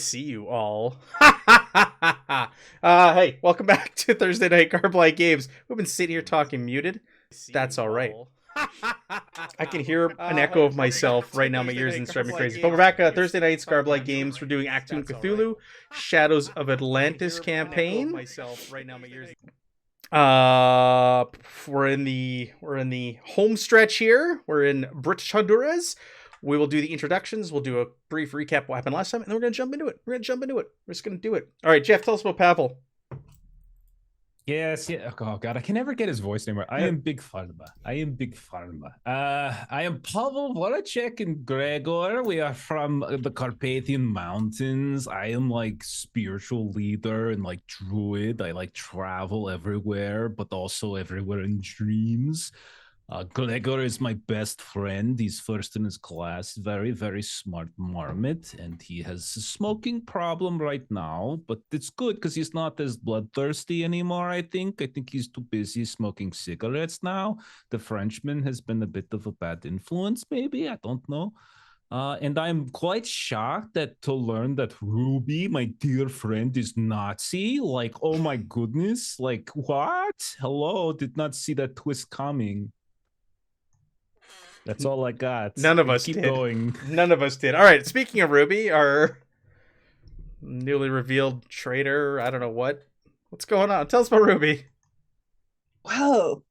See you all. Hey, welcome back to Thursday Night Garblight Games. We've been sitting here talking muted. That's all right. I can hear an echo of myself right now. My ears are driving me crazy. But we're back at Thursday Night's Garblight Games. We're doing Achtung, Cthulhu, Shadows of Atlantis campaign. We're in the home stretch here. We're in British Honduras. We will do the introductions. We'll do a brief recap of what happened last time, and then we're going to jump into it. We're just going to do it. All right, Jeff, tell us about Pavel. Yes, yeah. Oh God, I can never get his voice anymore. I am Big Pharma. I am Pavel Voracek and Gregor. We are from the Carpathian Mountains. I am like spiritual leader and like druid. I like travel everywhere, but also everywhere in dreams. Gregor is my best friend. He's first in his class. Very, very smart marmot. And he has a smoking problem right now. But it's good because he's not as bloodthirsty anymore, I think. I think he's too busy smoking cigarettes now. The Frenchman has been a bit of a bad influence, maybe. I don't know. And I'm quite shocked to learn that Ruby, my dear friend, is Nazi. Like, oh my goodness. Like, what? Hello, did not see that twist coming. That's all I got. None of us Keep did. going. None of us did. All right, speaking of Ruby, our newly revealed traitor, I don't know what's going on. Tell us about Ruby. Wow.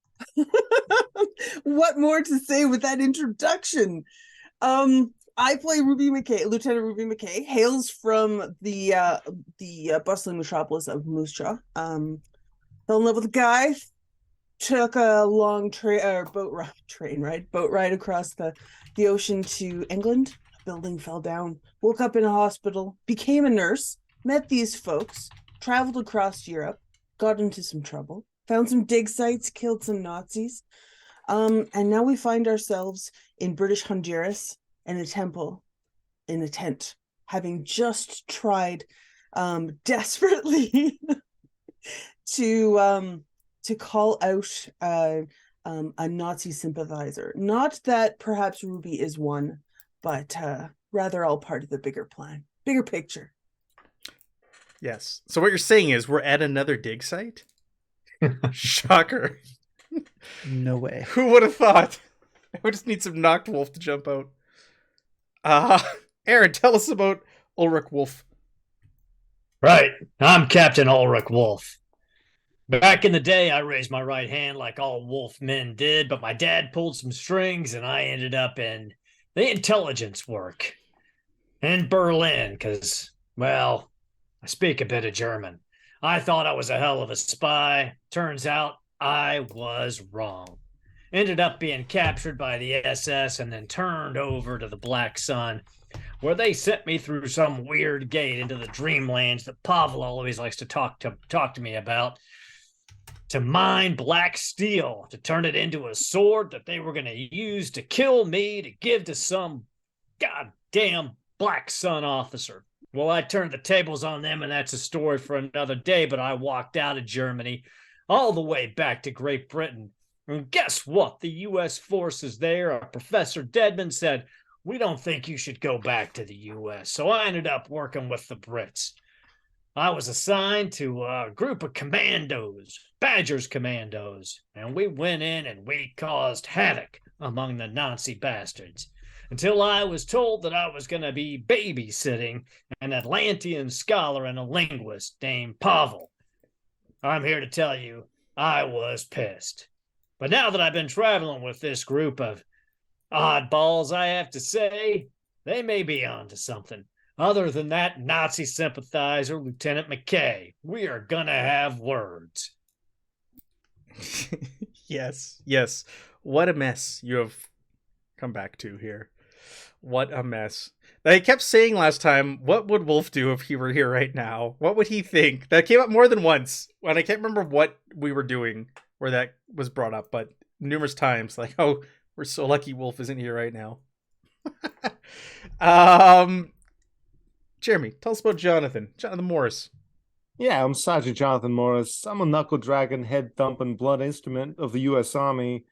What more to say with that introduction? I play Ruby McKay, Lieutenant Ruby McKay, hails from the bustling metropolis of Moose Jaw. Fell in love with a guy, took a long boat ride across the ocean to England. A building fell down, woke up in a hospital, became a nurse, met these folks, traveled across Europe, got into some trouble, found some dig sites, killed some Nazis, and now we find ourselves in British Honduras in a temple, in a tent, having just tried desperately to call out a Nazi sympathizer. Not that perhaps Ruby is one, but rather all part of the bigger plan, bigger picture. Yes. So what you're saying is we're at another dig site? Shocker. No way. Who would have thought? We just need some knocked wolf to jump out. Aaron, tell us about Ulrich Wolf. Right. I'm Captain Ulrich Wolf. Back in the day, I raised my right hand like all wolf men did, but my dad pulled some strings and I ended up in the intelligence work in Berlin because, well, I speak a bit of German. I thought I was a hell of a spy. Turns out I was wrong. Ended up being captured by the SS and then turned over to the Black Sun, where they sent me through some weird gate into the dreamlands that Pavel always likes to talk to me about, to mine black steel, to turn it into a sword that they were going to use to kill me, to give to some goddamn Black Sun officer. Well, I turned the tables on them, and that's a story for another day, but I walked out of Germany all the way back to Great Britain. And guess what? The U.S. forces there, Professor Deadman, said, we don't think you should go back to the U.S. So I ended up working with the Brits. I was assigned to a group of commandos, Badger's commandos, and we went in and we caused havoc among the Nazi bastards until I was told that I was going to be babysitting an Atlantean scholar and a linguist named Pavel. I'm here to tell you, I was pissed. But now that I've been traveling with this group of oddballs, I have to say, they may be onto something. Other than that Nazi sympathizer, Lieutenant McKay, we are gonna have words. Yes. What a mess you have come back to here. What a mess. I kept saying last time, what would Wolf do if he were here right now? What would he think? That came up more than once, and I can't remember what we were doing where that was brought up, but numerous times, like, oh, we're so lucky Wolf isn't here right now. Jeremy, tell us about Jonathan Morris. Yeah, I'm Sergeant Jonathan Morris. I'm a knuckle dragon, head thumping blood instrument of the U.S. Army.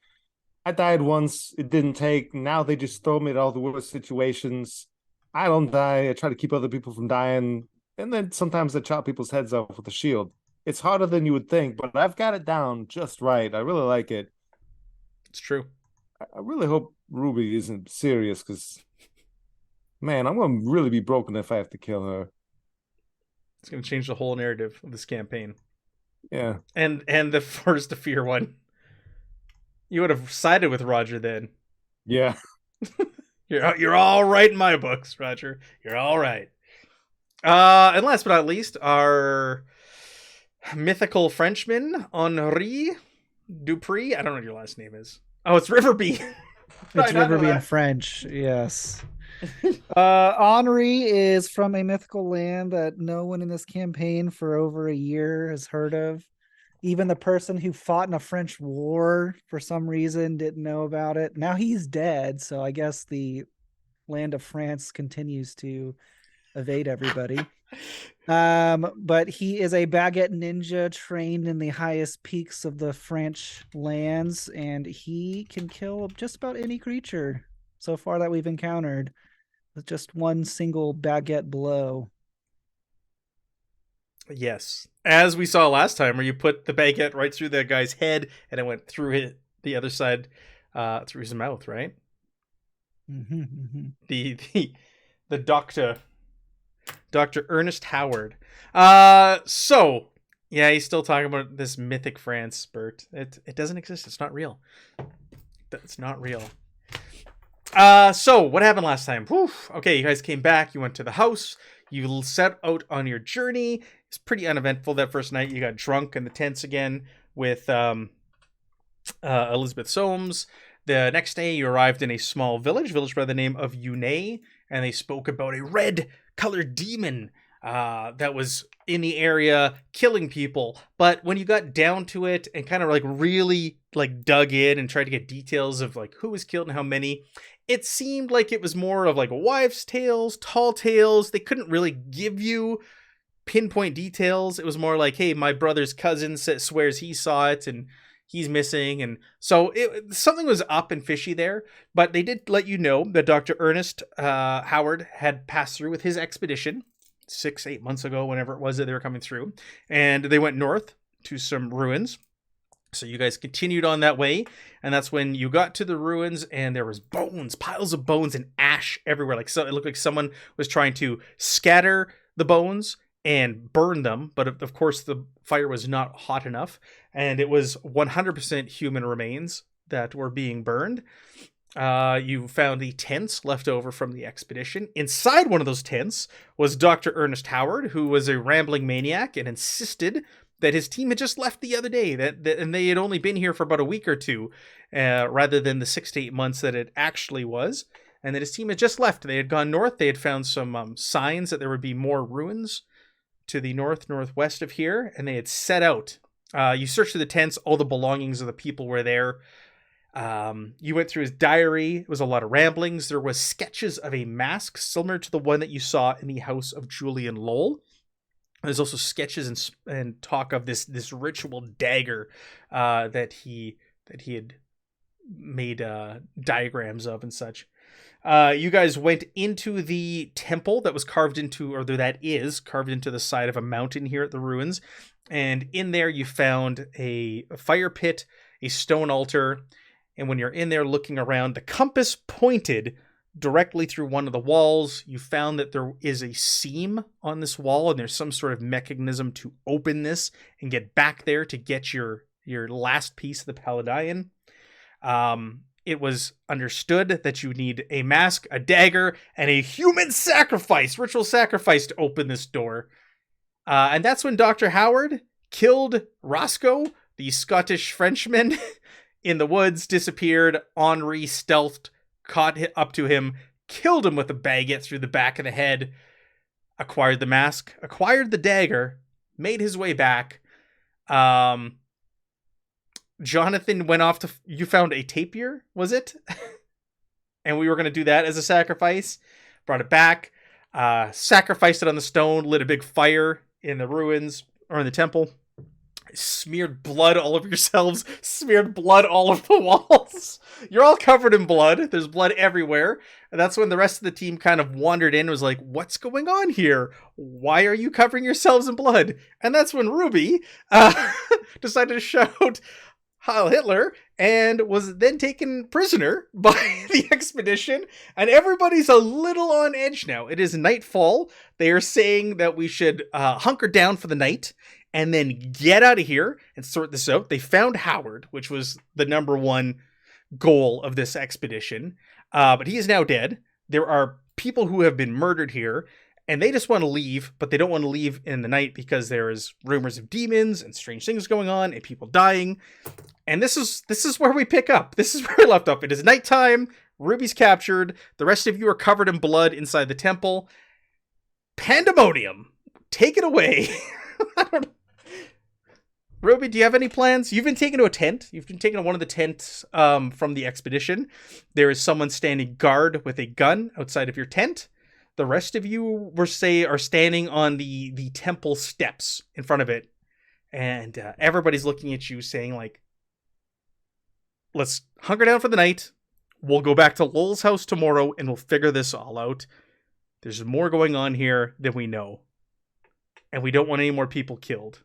I died once, it didn't take. Now they just throw me at all the worst situations. I don't die. I try to keep other people from dying. And then sometimes I chop people's heads off with a shield. It's harder than you would think, but I've got it down just right. I really like it. It's true. I really hope Ruby isn't serious because, man, I'm going to really be broken if I have to kill her. It's going to change the whole narrative of this campaign. Yeah. And the Forest of Fear one. You would have sided with Roger then. Yeah. You're all right in my books, Roger. You're all right. And last but not least, our mythical Frenchman, Henri Dupree. I don't know what your last name is. Oh, it's Riverby. It's Riverby in French, yes. Henri is from a mythical land that no one in this campaign for over a year has heard of. Even the person who fought in a French war for some reason didn't know about it. Now he's dead, so I guess the land of France continues to evade everybody. But he is a baguette ninja trained in the highest peaks of the French lands, and he can kill just about any creature so far that we've encountered with just one single baguette blow. Yes. As we saw last time, where you put the baguette right through the guy's head and it went through the other side, through his mouth, right? Mm-hmm, mm-hmm. The Dr. Ernest Howard. So, yeah, he's still talking about this mythic France, Bert. It doesn't exist. It's not real. It's not real. So, what happened last time? Whew. Okay, you guys came back. You went to the house. You set out on your journey. It's pretty uneventful that first night. You got drunk in the tents again with Elizabeth Soames. The next day, you arrived in a small village by the name of Yune, and they spoke about a red-colored demon that was in the area killing people. But when you got down to it and kind of like really like dug in and tried to get details of like who was killed and how many, it seemed like it was more of like wives' tales, tall tales. They couldn't really give you pinpoint details. It was more like, hey, my brother's cousin swears he saw it and he's missing. And so something was up and fishy there. But they did let you know that Dr. Ernest Howard had passed through with his expedition 6-8 months ago, whenever it was that they were coming through. And they went north to some ruins. So you guys continued on that way, and that's when you got to the ruins, and there was bones, piles of bones, and ash everywhere. Like, so it looked like someone was trying to scatter the bones and burn them, but of course the fire was not hot enough, and it was 100% human remains that were being burned. You found the tents left over from the expedition. Inside one of those tents was Dr. Ernest Howard, who was a rambling maniac and insisted that his team had just left the other day, and they had only been here for about a week or two, rather than the 6 to 8 months that it actually was, and that his team had just left. They had gone north. They had found some signs that there would be more ruins to the northwest of here, and they had set out. You searched through the tents. All the belongings of the people were there. You went through his diary. It was a lot of ramblings. There was sketches of a mask similar to the one that you saw in the house of Julian Lowell. There's also sketches and talk of this ritual dagger that he had made diagrams of and such. You guys went into the temple that was carved into, or that is carved into the side of a mountain here at the ruins. And in there you found a fire pit, a stone altar. And when you're in there looking around, the compass pointed directly through one of the walls. You found that there is a seam on this wall, and there's some sort of mechanism to open this and get back there to get your last piece of the Paladion. It was understood that you need a mask, a dagger, and a human sacrifice, ritual sacrifice, to open this door. And that's when Dr. Howard killed Roscoe, the Scottish Frenchman, in the woods, disappeared. Henri stealthed, caught up to him, killed him with a baguette through the back of the head, acquired the mask, acquired the dagger, made his way back. Jonathan went off to... You found a tapir, was it? And we were going to do that as a sacrifice. Brought it back, sacrificed it on the stone, lit a big fire in the ruins, or in the temple. Smeared blood all over yourselves, smeared blood all over the walls. You're all covered in blood. There's blood everywhere. And that's when the rest of the team kind of wandered in and was like, what's going on here? Why are you covering yourselves in blood? And that's when Ruby decided to shout Heil Hitler and was then taken prisoner by the expedition. And everybody's a little on edge now. It is nightfall. They are saying that we should hunker down for the night and then get out of here and sort this out. They found Howard, which was the number one goal of this expedition. But he is now dead. There are people who have been murdered here, and they just want to leave, but they don't want to leave in the night because there is rumors of demons and strange things going on and people dying. And this is where we pick up. This is where we left up. It is nighttime. Ruby's captured. The rest of you are covered in blood inside the temple. Pandemonium. Take it away. I don't know. Ruby, do you have any plans? You've been taken to a tent. You've been taken to one of the tents from the expedition. There is someone standing guard with a gun outside of your tent. The rest of you are standing on the temple steps in front of it. And everybody's looking at you saying, like, let's hunker down for the night. We'll go back to Lowell's house tomorrow and we'll figure this all out. There's more going on here than we know. And we don't want any more people killed.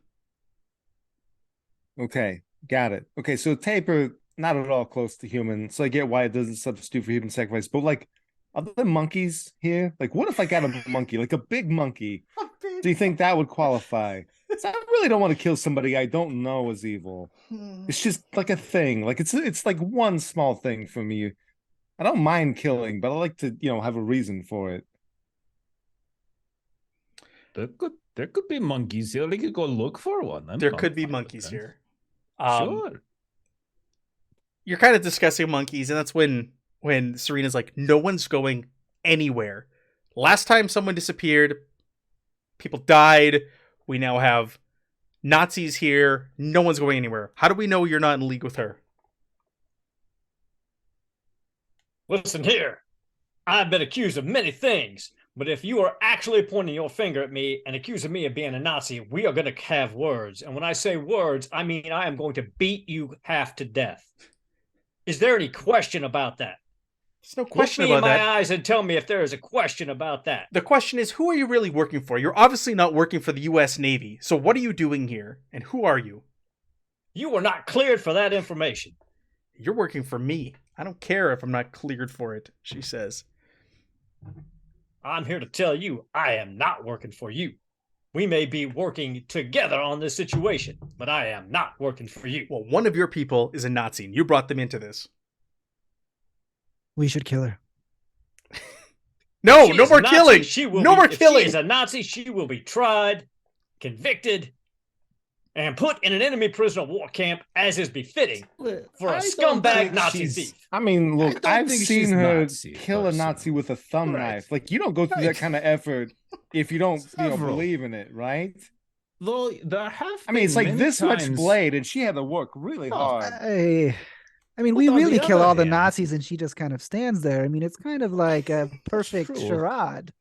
Okay, got it. Okay, so Taper, not at all close to human, so I get why it doesn't substitute for human sacrifice. But like, are there monkeys here? Like, what if I got a monkey, like a big monkey? Do you think that would qualify? So I really don't want to kill somebody I don't know is evil. It's just like a thing. Like it's like one small thing for me. I don't mind killing, but I like to, have a reason for it. There could be monkeys here. We could go look for one. There could be monkeys here. Sure. You're kind of discussing monkeys, and that's when Serena's like, no one's going anywhere. Last time someone disappeared, people died. We now have Nazis here. No one's going anywhere. How do we know you're not in league with her? Listen here. I've been accused of many things, but if you are actually pointing your finger at me and accusing me of being a Nazi, we are going to have words. And when I say words, I mean I am going to beat you half to death. Is there any question about that? There's no question about that. Look me in my eyes and tell me if there is a question about that. The question is, who are you really working for? You're obviously not working for the U.S. Navy. So what are you doing here? And who are you? You were not cleared for that information. You're working for me. I don't care if I'm not cleared for it, she says. I'm here to tell you I am not working for you. We may be working together on this situation, but I am not working for you. Well, one of your people is a Nazi, and you brought them into this. We should kill her. No more killing. No more killing. If she is a Nazi, she will be tried, convicted, and put in an enemy prisoner of war camp as is befitting for a scumbag Nazi thief. I mean, look, I've seen her kill a Nazi with a thumb knife. Like, you don't go through that kind of effort if you don't believe in it, right? Though there have I mean, it's like this much blade, and she had to work really hard. I mean, we really kill all the Nazis, and she just kind of stands there. I mean, it's kind of like a perfect charade.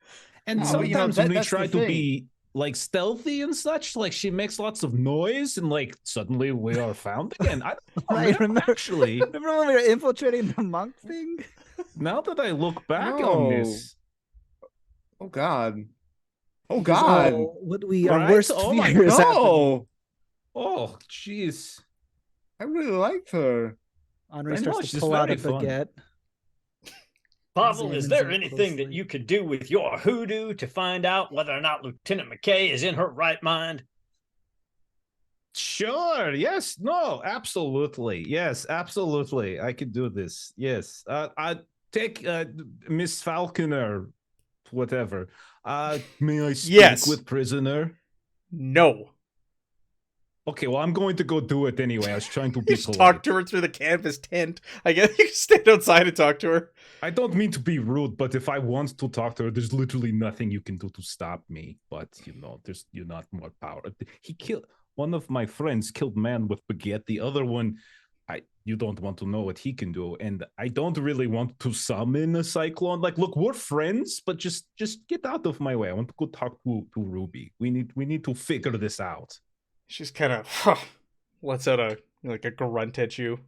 And sometimes when we try to be like stealthy and such, like she makes lots of noise, and like suddenly we are found again. I remember when we were infiltrating the monk thing? Now that I look back on this, oh god, what we our worst fears happened. Oh jeez, I really liked her. Henri starts to pull out a baguette. Pavel, is there anything that you could do with your hoodoo to find out whether or not Lieutenant McKay is in her right mind? Sure. Yes. No. Absolutely. Yes. Absolutely. I could do this. Yes. I take Miss Falconer, whatever. May I speak with prisoner? No. Okay, well, I'm going to go do it anyway. I was trying to be polite. Talk to her through the canvas tent. I guess you can stand outside and talk to her. I don't mean to be rude, but if I want to talk to her, there's literally nothing you can do to stop me. But, you're not more power. He killed one of my friends, killed man with baguette. The other one, you don't want to know what he can do. And I don't really want to summon a cyclone. Like, look, we're friends, but just get out of my way. I want to go talk to Ruby. We need to figure this out. She's kind of lets out a grunt at you.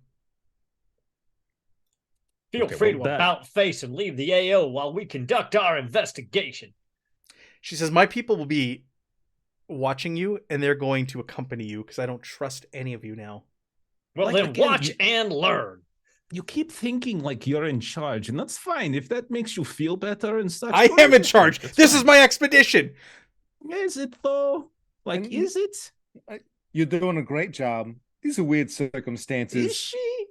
Feel Okay, free well, to that- about face and leave the AO while we conduct our investigation. She says, "My people will be watching you, and they're going to accompany you because I don't trust any of you now." Well, Like, then again, watch and learn. You keep thinking like you're in charge, and that's fine if that makes you feel better and such. I go am in ahead, charge. that's This fine. is my expedition. Is it though? Like, And- is it? You're doing a great job. These are weird circumstances. Is she?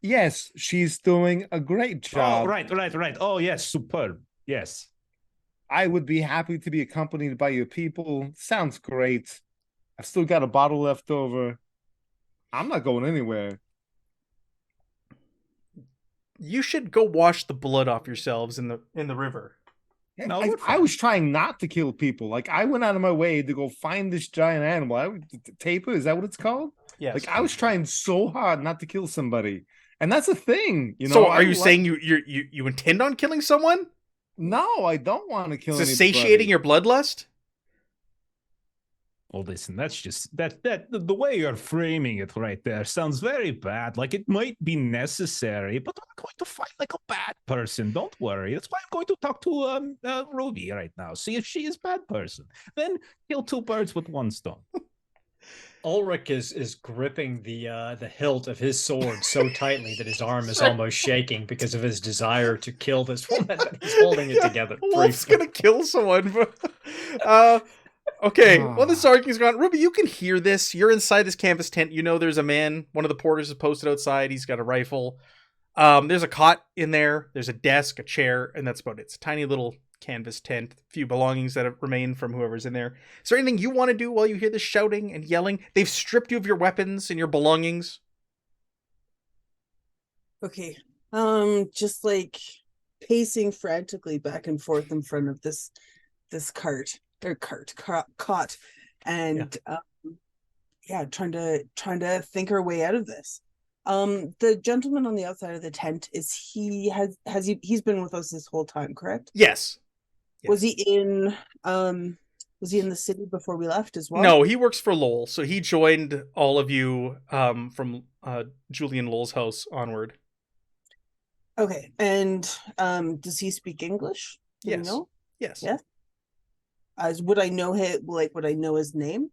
Yes, she's doing a great job. Oh, right. Oh, yes, superb. Yes. I would be happy to be accompanied by your people. Sounds great. I've still got a bottle left over. I'm not going anywhere. You should go wash the blood off yourselves in the river. No, I we're fine. was trying not to kill people. Like, I went out of my way to go find this giant animal. Taper, is that what it's called? Yes. Like, I was trying so hard not to kill somebody. And that's a thing, you know. So, are you I saying you intend on killing someone? No, I don't want to kill Is it anybody. satiating your bloodlust? Well, listen, that's just the way you're framing it right there sounds very bad. Like it might be necessary, but I'm not going to fight like a bad person. Don't worry. That's why I'm going to talk to Ruby right now. See if she is a bad person. Then kill two birds with one stone. Ulrich is gripping the hilt of his sword so tightly that his arm is almost shaking because of his desire to kill this woman, but he's holding it together. Wolf's briefly. gonna kill someone. Okay, well, this arguing's gone. Ruby, you can hear this. You're inside this canvas tent. You know there's a man. One of the porters is posted outside. He's got a rifle. There's a cot in there. There's a desk, a chair, and that's about it. It's a tiny little canvas tent. A few belongings that have remained from whoever's in there. Is there anything you want to do while you hear this shouting and yelling? They've stripped you of your weapons and your belongings. Okay. Just like pacing frantically back and forth in front of this cot, and trying to think our way out of this. The gentleman on the outside of the tent, he's been with us this whole time, correct? Yes. Was he in the city before we left as well? No, he works for Lowell, so he joined all of you from Julian Lowell's house onward. Okay. And does he speak English? Do we Yes. know? Yes. Yeah. Would I know his name?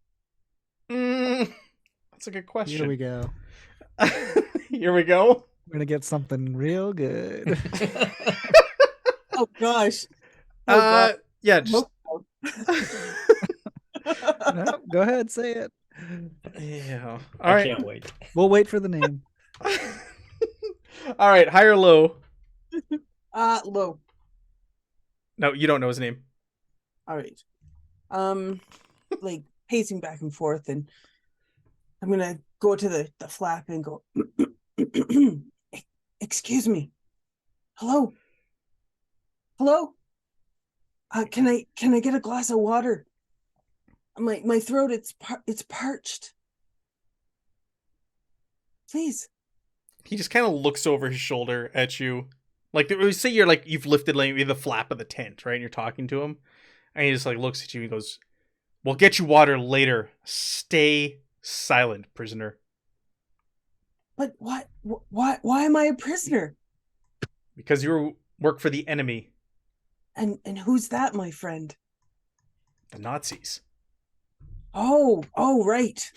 That's a good question. Here we go. Here we go. We're gonna get something real good. Oh gosh. Oh, God. Yeah, just No, go ahead, say it. yeah. All I right. can't wait. We'll wait for the name. All right, high or low? Low. No, you don't know his name. All right. Like pacing back and forth, and I'm gonna go to the flap and go, excuse me. Hello. Can I get a glass of water? My throat, it's parched. Please. He just kind of looks over his shoulder at you. Like, we say you've lifted maybe the flap of the tent, right? And you're talking to him. And he just looks at you and goes, "We'll get you water later. Stay silent, prisoner." But why am I a prisoner? Because you work for the enemy, And who's that, my friend? the Nazis. Oh, right.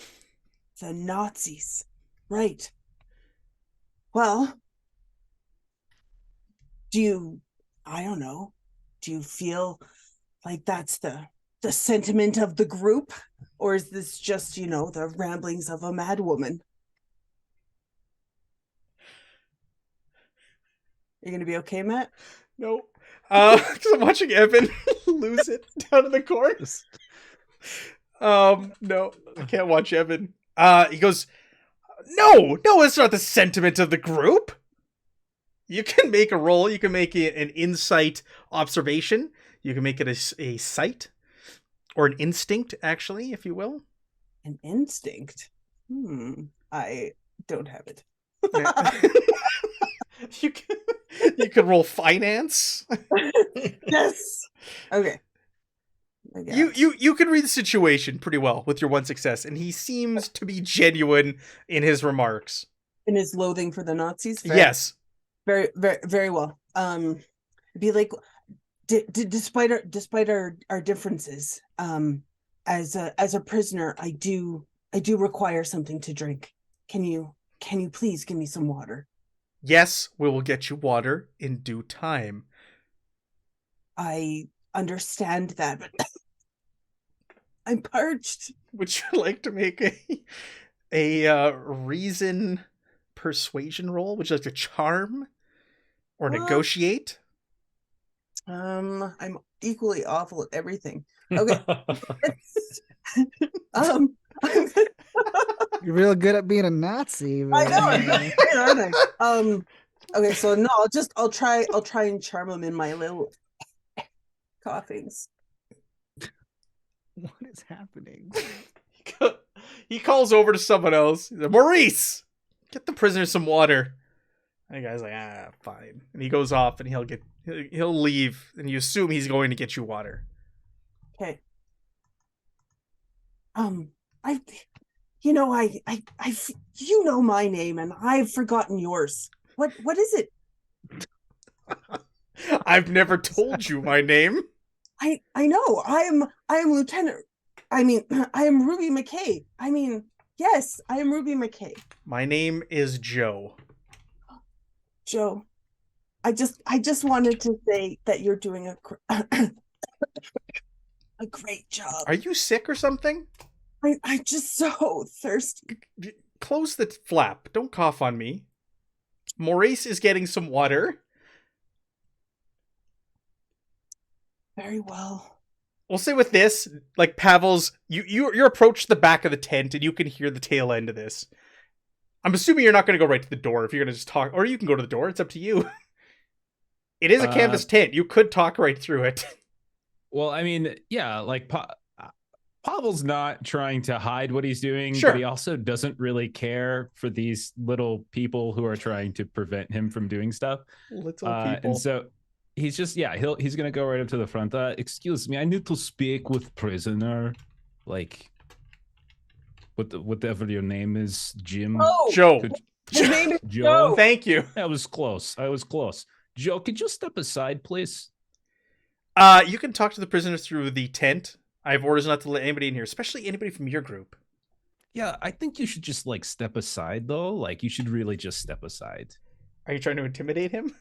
The Nazis. Right. Well, I don't know, do you feel like that's the sentiment of the group? Or is this just, the ramblings of a mad woman? You're going to be okay, Matt? No. Because I'm watching Evan lose it down in the course. No, I can't watch Evan. He goes, No, it's not the sentiment of the group. You can make a roll. You can make it an insight observation. You can make it a sight or an instinct, actually, if you will. An instinct? I don't have it. You can roll finance. Yes. Okay. I guess. You can read the situation pretty well with your one success, and he seems to be genuine in his remarks. In his loathing for the Nazis. Yes. Very, very, very well. Be like, despite our differences, as a prisoner, I do require something to drink. Can you please give me some water? Yes, we will get you water in due time. I understand that, but I'm parched. Would you like to make a reason persuasion roll? Would you like to charm or negotiate? I'm equally awful at everything. Okay. You're real good at being a Nazi. I know, I'm great, aren't I? Okay, so no, I'll try and charm him in my little coughings. What is happening? He calls over to someone else. He's like, Maurice, get the prisoner some water. And the guy's like, fine. And he goes off, and he'll leave, and you assume he's going to get you water. Okay. You know my name, and I've forgotten yours. What is it? I've never told you my name. I know. I am Lieutenant. I am Ruby McKay. Yes, I am Ruby McKay. My name is Joe. Joe, I just wanted to say that you're doing a great job. Are you sick or something? I'm just so thirsty. Close the flap. Don't cough on me. Maurice is getting some water. Very well. We'll say with this, like Pavel's, you're approached the back of the tent, and you can hear the tail end of this. I'm assuming you're not going to go right to the door if you're going to just talk, or you can go to the door. It's up to you. It is a canvas tent. You could talk right through it. Well, yeah, like Pavel's not trying to hide what he's doing, Sure. but he also doesn't really care for these little people who are trying to prevent him from doing stuff. Little people. And so he's just, he's going to go right up to the front. Excuse me, I need to speak with prisoner. Like, whatever your name is, Jim. Oh, Joe. his name is Joe. Thank you. I was close. Joe, could you step aside, please? You can talk to the prisoner through the tent. I have orders not to let anybody in here, especially anybody from your group. Yeah, I think you should just step aside though. Like, you should really just step aside. Are you trying to intimidate him?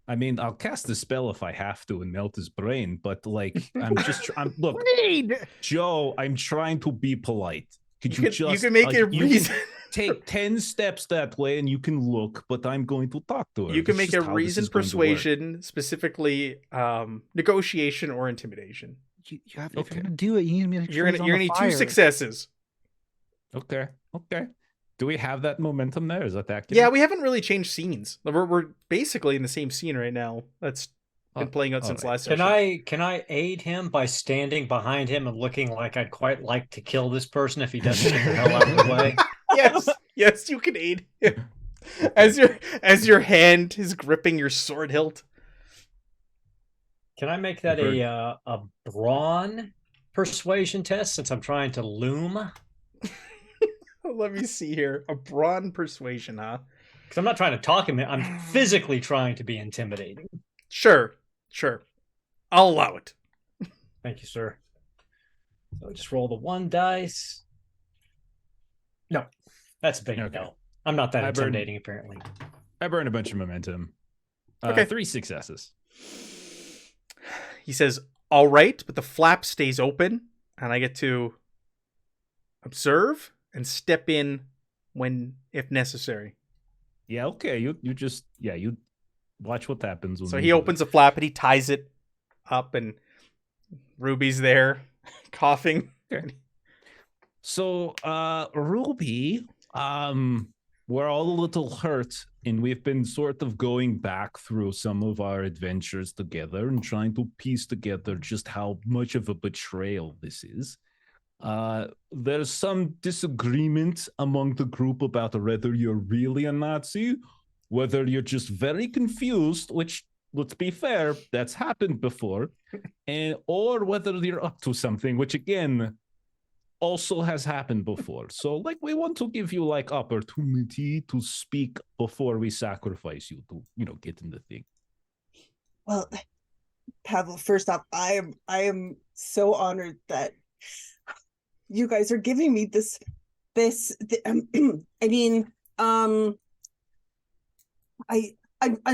I'll cast the spell if I have to and melt his brain, but look, Joe, I'm trying to be polite. You can make a reason. Take 10 steps that way and you can look, but I'm going to talk to her. You can make a reason persuasion, specifically negotiation or intimidation. You have, if you're gonna do it, you need to You're gonna need 2 successes. Okay. Do we have that momentum there? Is that accurate? Yeah, we haven't really changed scenes. We're basically in the same scene right now. That's been playing out since last session. Can I aid him by standing behind him and looking like I'd quite like to kill this person if he doesn't get the hell out of the way? Yes, you can aid him. As your hand is gripping your sword hilt. Can I make that a brawn persuasion test since I'm trying to loom? Let me see here. A brawn persuasion, huh? Because I'm not trying to talk him. I'm physically trying to be intimidating. Sure. I'll allow it. Thank you, sir. So just roll the 1 dice. No, that's a big no. I'm not that intimidating, apparently. I burned a bunch of momentum. Okay. 3 successes. He says, all right, but the flap stays open, and I get to observe and step in if necessary. Yeah, okay. You just, you watch what happens. So he opens the flap and he ties it up, and Ruby's there coughing. Okay. So, Ruby, we're all a little hurt, and we've been sort of going back through some of our adventures together and trying to piece together just how much of a betrayal this is. There's some disagreement among the group about whether you're really a Nazi, whether you're just very confused, which let's be fair, that's happened before, and or whether you're up to something, which again also has happened before. So like we want to give you like opportunity to speak before we sacrifice you to, get in the thing. Well, Pavel, first off, I am so honored that you guys are giving me this. I mean, I'm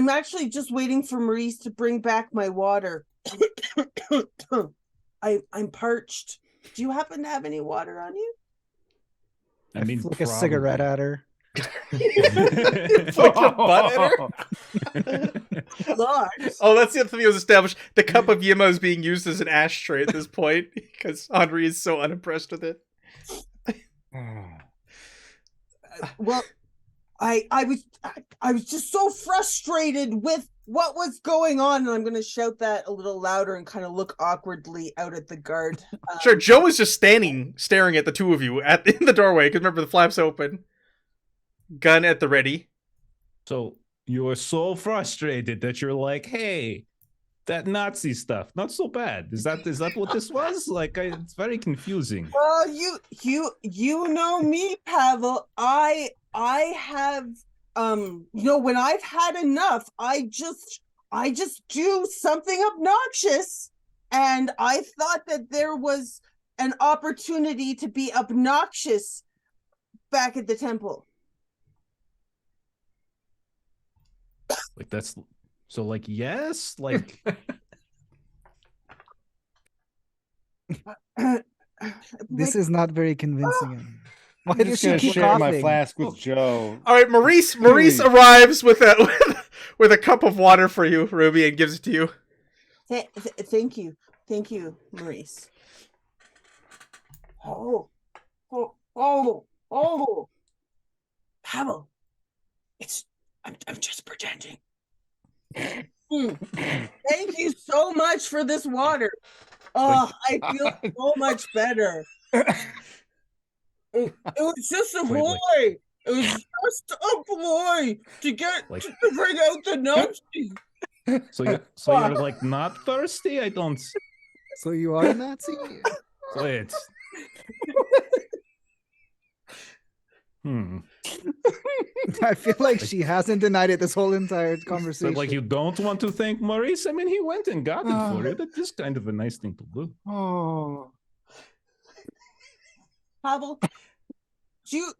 actually just waiting for Maurice to bring back my water. I'm parched. Do you happen to have any water on you? I mean, flick a cigarette at her. Flick a butt at her? Lord. Oh, that's the other thing that was established. The cup of Yima is being used as an ashtray at this point because Henri is so unimpressed with it. Well, I was just so frustrated with what was going on, and I'm going to shout that a little louder and kind of look awkwardly out at the guard. Sure, Joe is just staring at the two of you in the doorway. Because remember, the flap's open, gun at the ready. So you are so frustrated that you're like, hey, that Nazi stuff, not so bad. Is that what this was? Like, it's very confusing. Well, you know me, Pavel. I have when I've had enough, I just do something obnoxious, and I thought that there was an opportunity to be obnoxious back at the temple. Like that's so like yes, like This is not very convincing. Why I'm does just she gonna keep share my coughing? flask with Joe. All right, Maurice arrives with a cup of water for you, Ruby, and gives it to you. Thank you, Maurice. Oh, Pavel, I'm just pretending. Thank you so much for this water. Oh, I feel so much better. It was just a boy. It was just a boy to bring out the Nazis. so you're like not thirsty? I don't. So you are a Nazi? Wait. I feel like she hasn't denied it this whole entire So conversation. like you don't want to thank Maurice? I mean, he went and got it for you. That is kind of a nice thing to do. Oh, Pavel,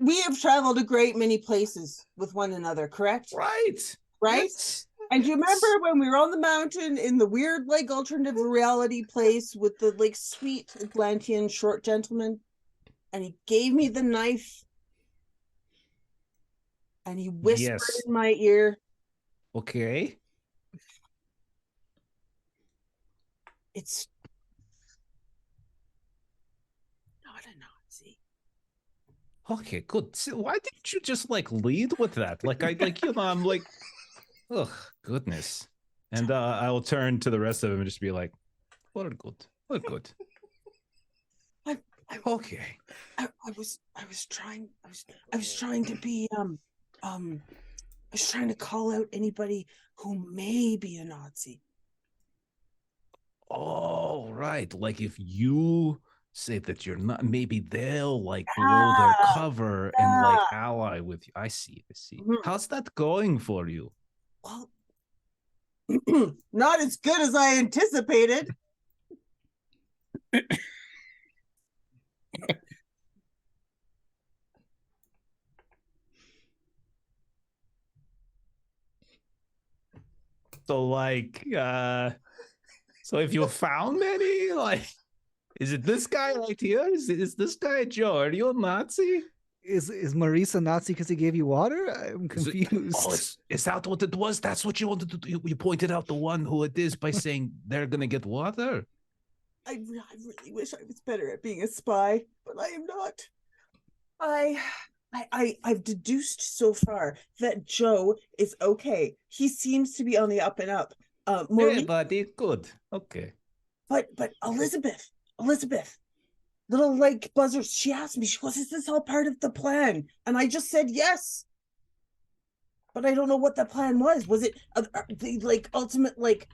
we have traveled a great many places with one another, correct? Right. Right? Yes. And do you remember when we were on the mountain in the weird, like, alternative reality place with the, like, sweet Atlantean short gentleman? And he gave me the knife. And he whispered in my ear. Okay. It's not a Nazi. Okay, good. So why didn't you just like lead with that? Like I'm like, oh goodness. And I will turn to the rest of them and just be like, we're good. We're good. Okay. I was trying to be I was trying to call out anybody who may be a Nazi. Oh, right. Like if you say that you're not, maybe they'll like blow their cover and like ally with you. I see. Mhm. How's that going for you? Well, not as good as I anticipated. So like, so if you found any, like, is it this guy right here? Is this guy Joe? Are you a Nazi? Is Maurice a Nazi because he gave you water? I'm confused. Is that what it was? That's what you wanted to do? You pointed out the one who it is by saying they're gonna get water. I really wish I was better at being a spy, but I am not. I've deduced so far that Joe is okay. He seems to be on the up and up. Hey, buddy, good. Okay. But Elizabeth, little like buzzers, she asked me, she goes, is this all part of the plan? And I just said yes. but I don't know what the plan was. Was it the like ultimate like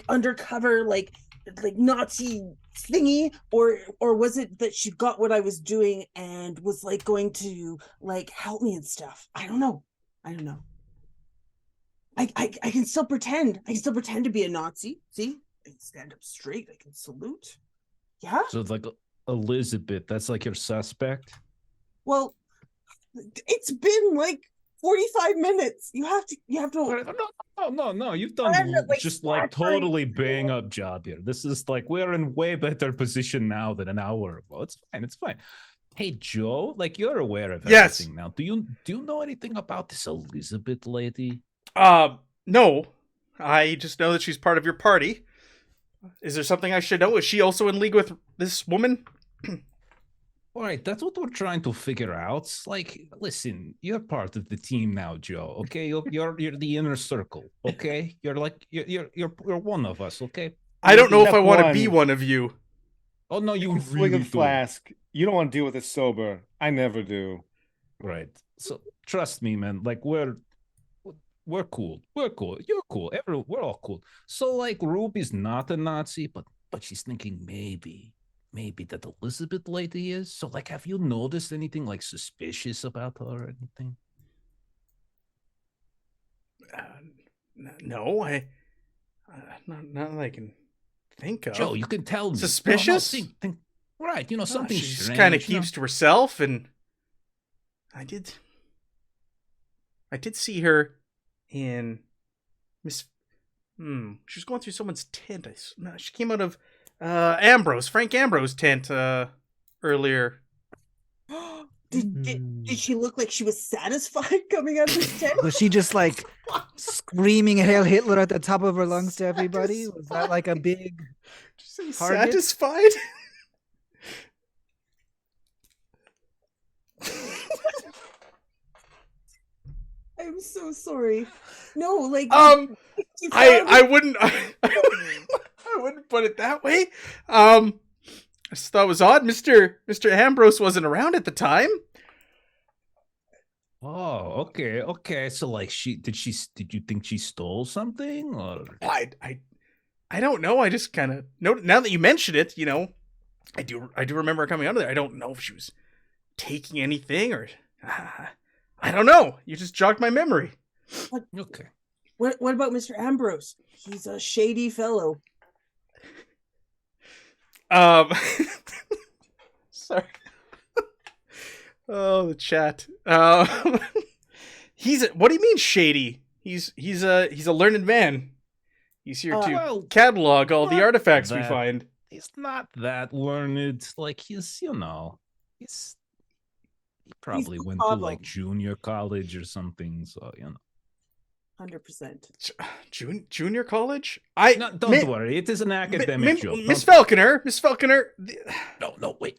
undercover like Nazi thingy, or was it that she got what I was doing and was like going to like help me and stuff? I don't know. I can still pretend. I can still pretend to be a Nazi. See, I can stand up straight. I can salute. Yeah. So it's like Elizabeth. That's like your suspect. Well, it's been like 45 minutes. You have to. No. You've I'm done not, like, just like flattering totally you. bang up job here. This is like we're in way better position now than an hour ago. It's fine. It's fine. Hey Joe, like you're aware of Yes. everything now. Do you know anything about this Elizabeth lady? No. I just know that she's part of your party. Is there something I should know? Is she also in league with this woman? All right, that's what we're trying to figure out. Like, listen, you're part of the team now, Joe. Okay, you're the inner circle. Okay, you're like you're one of us. Okay. I don't know if Step I want to be one. one of you. Oh no, you Swig really of do. flask. You don't want to deal with this sober. I never do. Right. So trust me, man. Like we're cool. We're cool. You're cool. We're all cool. So like Ruby's not a Nazi, but she's thinking maybe that Elizabeth lady is. So like, have you noticed anything like suspicious about her or anything? No, not that I can think of. Joe, you can tell me. Suspicious? No, think, right. You know, something she just strange. kind of keeps to herself, and I did see her in Miss. She was going through someone's tent. She came out of Frank Ambrose tent earlier. Did she look like she was satisfied coming out of this tent? Was she just like screaming Hail Hitler at the top of her lungs to everybody? Was that like a big target? Satisfied? I'm so sorry. No, like I found- wouldn't I wouldn't put it that way. I just thought it was odd. Mr. Ambrose wasn't around at the time. Oh, okay. So like, did you think she stole something, or I don't know. I just kind of know now that you mention it. You know, I do remember her coming out of there. I don't know if she was taking anything or I don't know. You just jogged my memory. okay? What about Mr. Ambrose? He's a shady fellow. Sorry. Oh, the chat. What do you mean shady? He's a learned man. He's here to well, catalog all the not artifacts we that. find. He's not that learned. Like he probably went to like junior college or something. So 100%. Junior college? Don't worry. It is an academic joke. Miss Falconer. No, wait,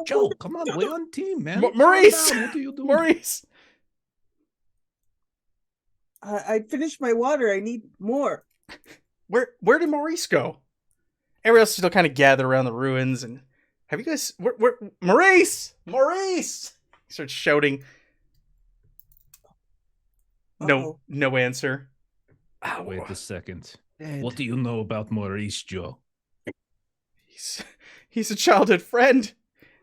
Joe, come on, we're on team, man. Maurice, calm down. What are you doing? Maurice. I finished my water. I need more. Where did Maurice go? Everyone else is still kind of gathered around the ruins, and have you guys? Where Maurice? He starts shouting. Uh-oh. No answer. Wait a second. Dead. What do you know about Maurice, Joe? He's a childhood friend.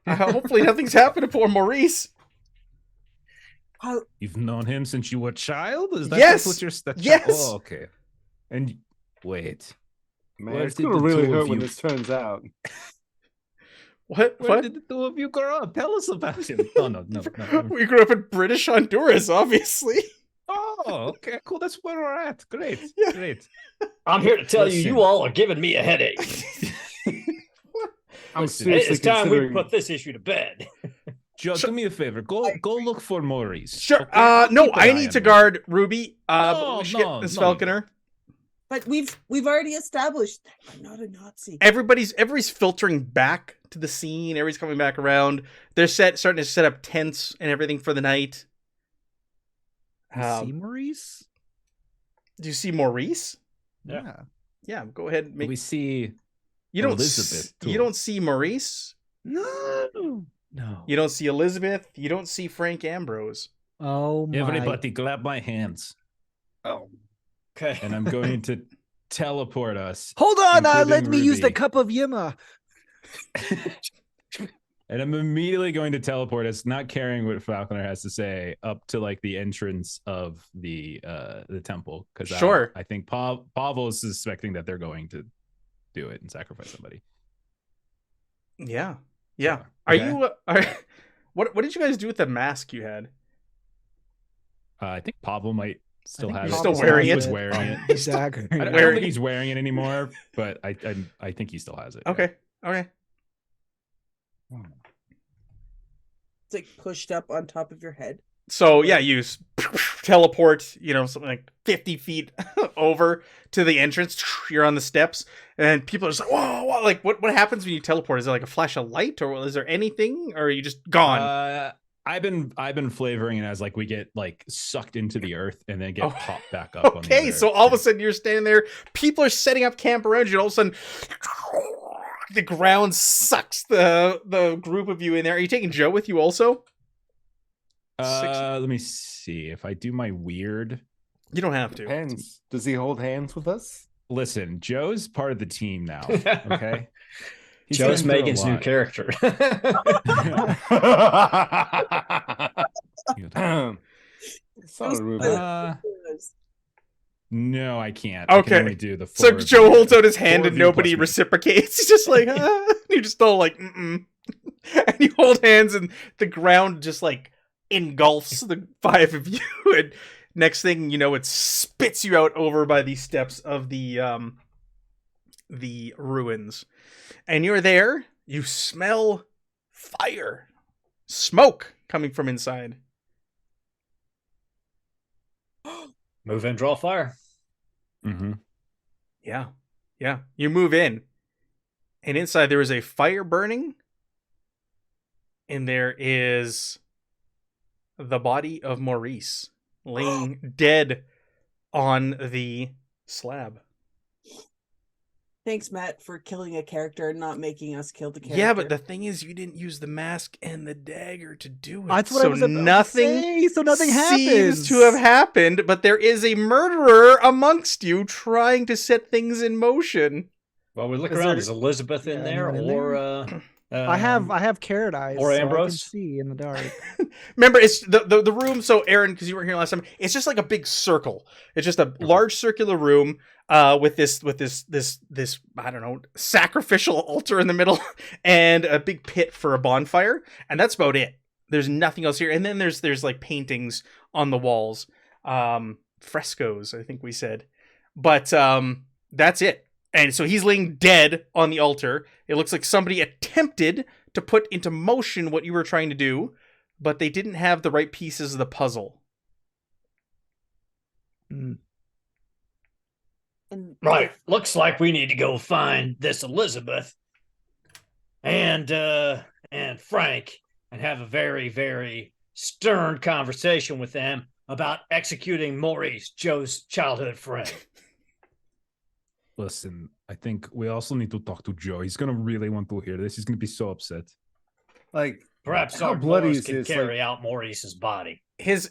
Hopefully nothing's happened to poor Maurice. How? You've known him since you were a child? Is that Yes. what you're Yes. Oh, okay. And wait. Man, Where it's did gonna the really two of hurt when you- this turns out. Where Where did the two of you grow up? Tell us about him. No. We grew up in British Honduras, obviously. Oh, okay, cool. That's where we're at. Great, Yeah. great. I'm here to tell you, Listen. you all are giving me a headache. I'm Listen, seriously It's time we considering. put this issue to bed. Joe, do me a favor. Go look for Maurice. Sure. okay? I'll No, keep an I eye need on to him. guard Ruby. No, we should get no, Miss no, Falconer. But we've already established I'm not a Nazi. Everybody's filtering back to the scene. Everybody's coming back around. They're starting to set up tents and everything for the night. See Maurice? Do you see Maurice? Yeah. Yeah, go ahead. And We see you don't Elizabeth, you too. don't see Maurice. No. You don't see Elizabeth. You don't see Frank Ambrose. Oh my. everybody grab my hands. Oh. Okay. And I'm going to teleport us. Hold on, let including me use the Ruby. cup of Yima. And I'm immediately going to teleport us, not caring what Falconer has to say, up to like the entrance of the temple. Because Sure. I think Pavel is suspecting that they're going to do it and sacrifice somebody. Yeah. So, Are okay. you? What did you guys do with the mask you had? I think Pavel might still have he's it. still Someone wearing was it. wearing it. The dagger. I don't wearing think it. he's wearing it anymore, but I think he still has it. Okay. Okay. It's like pushed up on top of your head. So yeah, you teleport, something like 50 feet over to the entrance. You're on the steps, and people are just like, "Whoa, whoa!" Like, what happens when you teleport? Is it like a flash of light, or is there anything, or are you just gone? I've been flavoring it as like we get like sucked into the earth and then get Oh, popped back up. On the Okay, other so all of a side. sudden you're standing there. People are setting up camp around you, and all of a sudden, the ground sucks the group of you in there. Are you taking Joe with you also? Let me see if I do my weird. You don't have to. Depends. Does he hold hands with us? Listen, Joe's part of the team now. Okay, He's Joe's been through a Megan's new lot. character. Sorry, Ruby. No, I can't. I can Okay. only do the So four of Joe you. holds out his hand Four and of you nobody plus me. reciprocates. He's just like, you just all like, mm-mm. And you hold hands and the ground just like engulfs the five of you. And next thing you know, it spits you out over by the steps of the ruins. And you're there. You smell fire, smoke coming from inside. Move in, draw fire. Mm-hmm. Yeah. You move in, and inside there is a fire burning, and there is the body of Maurice laying dead on the slab. Thanks, Matt, for killing a character and not making us kill the character. Yeah, but the thing is, you didn't use the mask and the dagger to do it. That's what I was about to say. So nothing seems happens. to have happened, but there is a murderer amongst you trying to set things in motion. Well, we look Is around. there- Is Elizabeth in Yeah, there, anyone in or I have carrot eyes, or so I can Ambrose? see in the dark. Remember, it's the room. So, Aaron, because you weren't here last time, it's just like a big circle. It's just a large circular room with this I don't know, sacrificial altar in the middle and a big pit for a bonfire, and that's about it. There's nothing else here. And then there's like paintings on the walls, frescoes, I think we said, but that's it. And so he's laying dead on the altar. It looks like somebody attempted to put into motion what you were trying to do, but they didn't have the right pieces of the puzzle. And Right. Looks like we need to go find this Elizabeth and Frank and have a very, very stern conversation with them about executing Maurice, Joe's childhood friend. Listen, I think we also need to talk to Joe. He's gonna really want to hear this. He's gonna be so upset. Like, Perhaps how our bloody Morris is can this? carry out Maurice's body. His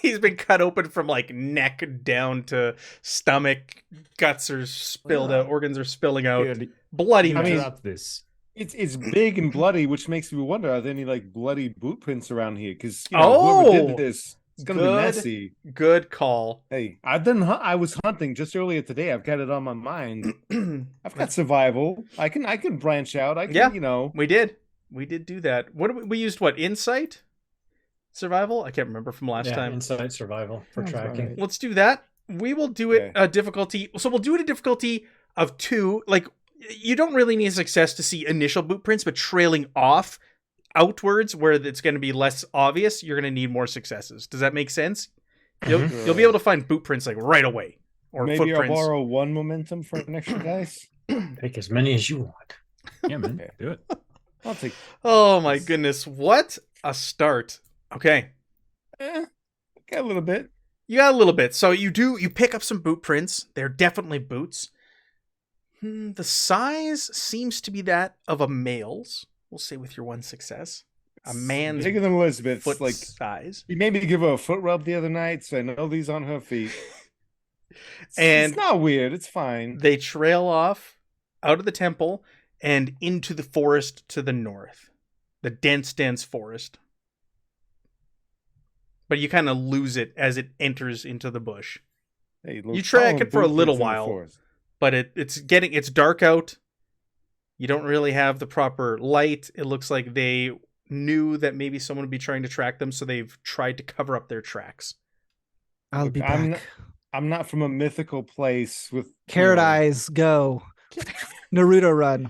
he's been cut open from like neck down to stomach. Guts are spilled out. Organs are spilling out. Here, Bloody I mean, mess. interrupt this. It's big and bloody, which makes me wonder: are there any like bloody boot prints around here? Because Oh! whoever did this, it's gonna be Good. messy. Good call. Hey, I was hunting just earlier today. I've got it on my mind. I've got survival. I can branch out. I can, Yeah. We did do that. What did we used? What, insight, survival? I can't remember from last time. Inside survival for Sounds about tracking. right. Let's do that. We will do it Okay. a difficulty. So we'll do it a difficulty of 2. Like, you don't really need success to see initial boot prints, but trailing off outwards where it's going to be less obvious, you're going to need more successes. Does that make sense? You'll be able to find boot prints like right away, or Maybe I'll footprints. borrow 1 momentum for an extra dice. Pick as many as you want. Yeah, man, Okay. do it. I'll take. Oh my goodness, what a start. Okay. Got a little bit. You got a little bit. So you pick up some boot prints. They're definitely boots. The size seems to be that of a male's. We'll say with your 1 success. A man's bigger than Elizabeth's. foot Like size. he made me give her a foot rub the other night, so I know these on her feet. And it's not weird. It's fine. they trail off out of the temple and into the forest to the north. The dense forest. But you kind of lose it as it enters into the bush. Hey, You track it for a little while, but it's dark out. You don't really have the proper light. It looks like they knew that maybe someone would be trying to track them, so they've tried to cover up their tracks. I'll be back. I'm not from a mythical place with Carrot eyes, go. Naruto run.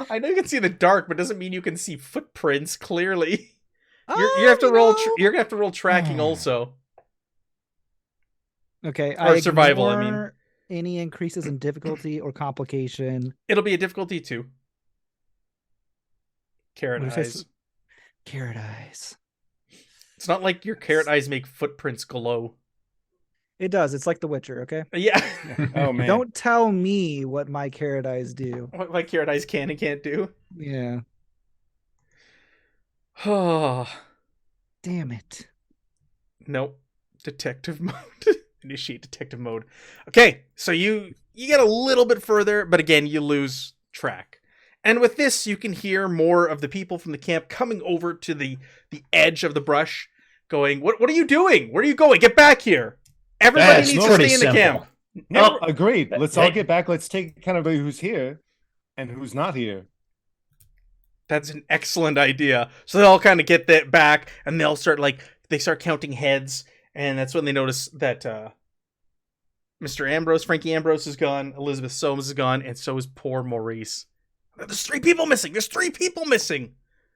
I know you can see in the dark, but it doesn't mean you can see footprints clearly. You have to roll. You're gonna have to roll tracking also. Okay, Or survival, I mean. ignore any increases in difficulty or complication. It'll be a difficulty 2. Carrot What if I eyes. Carrot eyes. It's not like your carrot eyes make footprints glow. It does. It's like The Witcher. Okay. Yeah. Oh man. Don't tell me what my carrot eyes do. What my carrot eyes can and can't do. Yeah. Oh. Damn it. Nope. Detective mode. Initiate detective mode. Okay, so you get a little bit further, but again, you lose track. And with this, you can hear more of the people from the camp coming over to the edge of the brush, going, What are you doing? Where are you going? Get back here. Everybody That's needs to pretty stay in the simple. camp. No, agreed. Let's all Hey. get back. Let's take kind of who's here and who's not here. That's an excellent idea. So they all kind of get that back, and they'll start they start counting heads, and that's when they notice that Mr. Ambrose, Frankie Ambrose is gone, Elizabeth Soames is gone, and so is poor Maurice. There's 3 people missing. There's 3 people missing.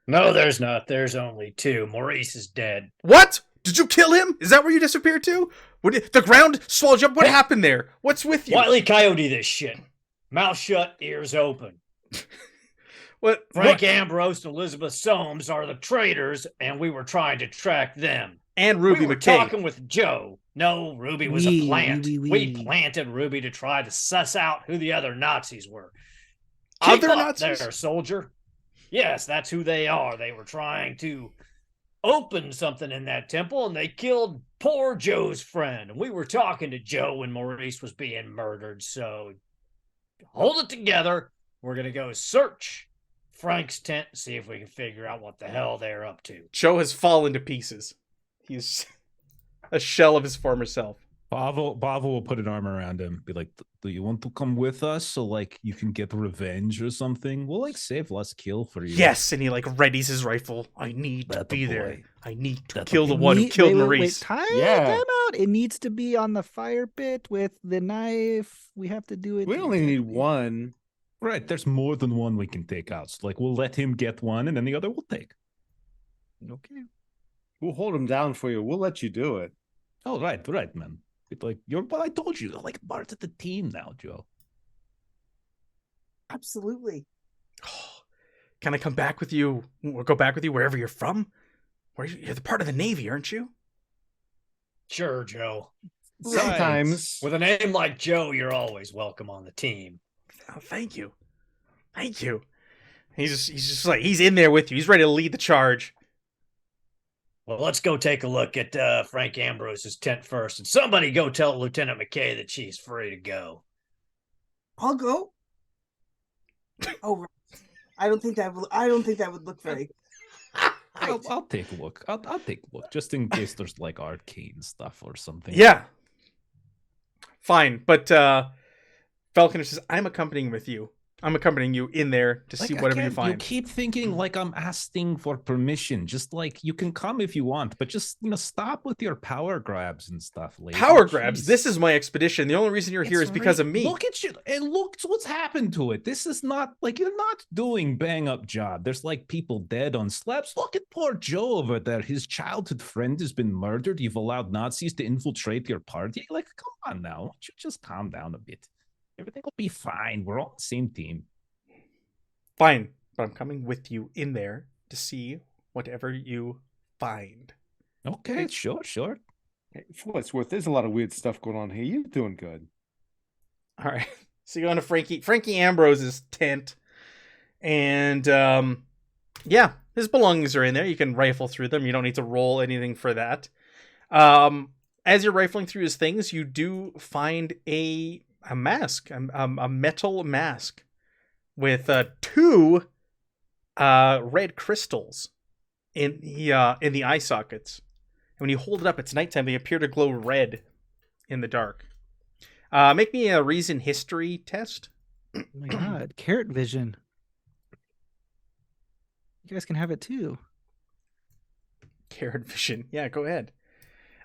No, there's not. There's only 2. Maurice is dead. What? Did you kill him? Is that where you disappeared to? The ground swallowed you up? What happened there? What's with you? Wiley Coyote this shit. Mouth shut, ears open. What? Frank Ambrose and Elizabeth Soames are the traitors, and we were trying to track them. And Ruby we were McKay. talking with Joe. No, Ruby was a plant. We planted Ruby to try to suss out who the other Nazis were. Keep Other up Nazis? there, soldier. Yes, that's who they are. They were trying to open something in that temple, and they killed poor Joe's friend. And we were talking to Joe when Maurice was being murdered. So hold it together. We're going to go search Frank's tent and see if we can figure out what the hell they're up to. Joe has fallen to pieces. He's a shell of his former self. Bavo will put an arm around him, be like, do you want to come with us so you can get revenge or something? We'll save less kill for you. Yes, and he readies his rifle. I need to be there. I need to That kill the the one who killed Wait, Maurice. time Yeah. out. It needs to be on the fire pit with the knife. We have to do it. We only need one. Right, there's more than one we can take out. So we'll let him get one and then the other we'll take. Okay. We'll hold him down for you. We'll let you do it. Oh, right, man. But I told you, part of the team now, Joe. Absolutely. Can I come back with you? Or go back with you wherever you're from? You're the part of the Navy, aren't you? Sure, Joe. Sometimes. With a name like Joe, you're always welcome on the team. Oh, thank you. Thank you. He's just he's in there with you. He's ready to lead the charge. Well, let's go take a look at Frank Ambrose's tent first, and somebody go tell Lieutenant McKay that she's free to go. I'll go. Oh, right. I don't think that would look very. I'll take a look. I'll take a look just in case there's arcane stuff or something. Yeah. Fine, but Falconer says, I'm accompanying with you. I'm accompanying you in there to see whatever you find. You keep thinking I'm asking for permission. Just you can come if you want, but just stop with your power grabs and stuff. Lady. Power grabs? Jeez. This is my expedition. The only reason you're here is because of me. Look at you and look what's happened to it. This is not you're not doing bang up job. There's people dead on slabs. Look at poor Joe over there. His childhood friend has been murdered. You've allowed Nazis to infiltrate your party. Come on now. Why don't you just calm down a bit? Everything will be fine. We're all on the same team. Fine, but I'm coming with you in there to see whatever you find. Okay, sure. Hey, for what it's worth, there's a lot of weird stuff going on here. You're doing good. All right. So you go into Frankie Ambrose's tent, And yeah, his belongings are in there. You can rifle through them. You don't need to roll anything for that. As you're rifling through his things, you do find a mask, a metal mask with 2 red crystals in the eye sockets. And when you hold it up, it's nighttime. They appear to glow red in the dark. Make me a reason history test. Oh my god, carrot vision. You guys can have it too. Carrot vision. Yeah, go ahead.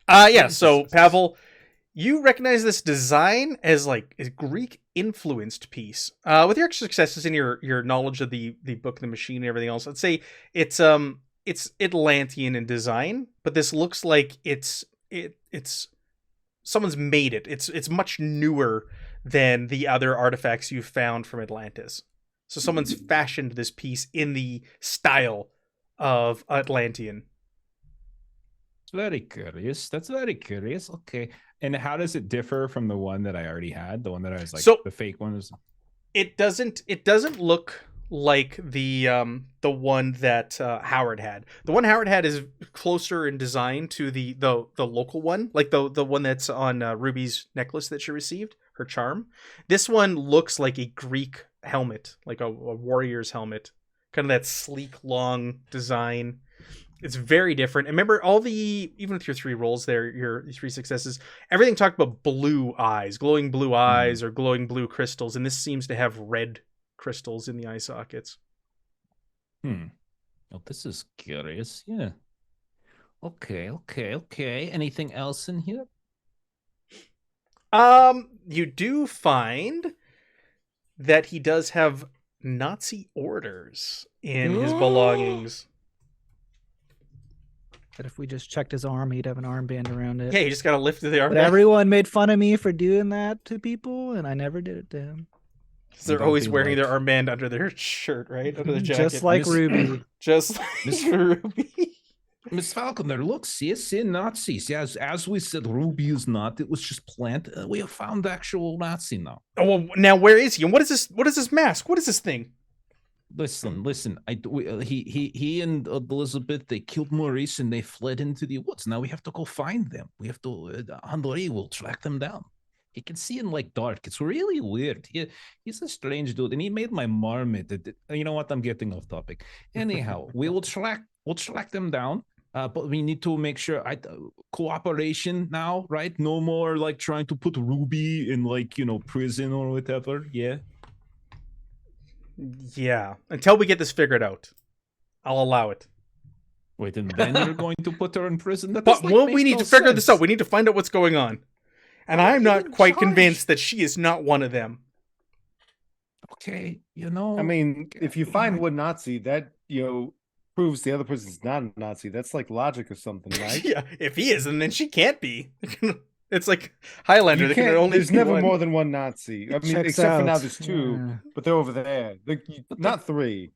Yeah, so Pavel, you recognize this design as like a Greek influenced piece. With your extra successes in your knowledge of the book, the machine, and everything else, let's say it's Atlantean in design, but this looks like it's someone's made it. It's much newer than the other artifacts you've found from Atlantis. So someone's fashioned this piece in the style of Atlantean. Very curious. That's very curious. Okay. And how does it differ from the one that I already had? The one that I was like, So- the fake one is. It doesn't look like the one that Howard had. The one Howard had is closer in design to the local one, like the one that's on Ruby's necklace that she received, her charm. This one looks like a Greek helmet, like a warrior's helmet, kind of that sleek, long design. It's very different. And remember, even with your 3 rolls there, your 3 successes, everything talked about blue eyes, glowing blue eyes, or glowing blue crystals, and this seems to have red crystals in the eye sockets. Oh, this is curious. Yeah. Okay. Anything else in here? You do find that he does have Nazi orders in his belongings. That if we just checked his arm, he'd have an armband around it. Yeah, you just gotta lift the arm. But everyone made fun of me for doing that to people, and I never did it to him. They're Don't always be wearing like- their armband under their shirt, right? Under the jacket. Just like Miss- Ruby. Just like Miss- Ruby. Miss Falconer, look, see Nazis. Yeah, as we said, Ruby is not. It was just plant. We have found actual Nazi now. Oh, well, now where is he? And what is this? What is this mask? What is this thing? Listen. He and Elizabeth, they killed Maurice and they fled into the woods. Now we have to go find them. We have to. Andrei will track them down. He can see in like dark. It's really weird. He's a strange dude, and he made my marmot. You know what? I'm getting off topic. Anyhow, we'll track them down. But we need to make sure cooperation now, right? No more like trying to put Ruby in like prison or whatever. Yeah. Yeah. Until we get this figured out, I'll allow it. Wait, and then you're going to put her in prison? That But does, like, well, make we need no to figure this sense. out. We need to find out what's going on. And I'm you're not in quite charge. convinced that she is not one of them. Okay, I mean, if you find one Nazi, that proves the other person's not a Nazi. That's like logic or something, right? Yeah, if he is, and then she can't be. It's like Highlander. You There can can't- only there's be never one. more than one Nazi. I mean, Checks except for now, out. there's 2, Yeah. but they're over there. Not 3.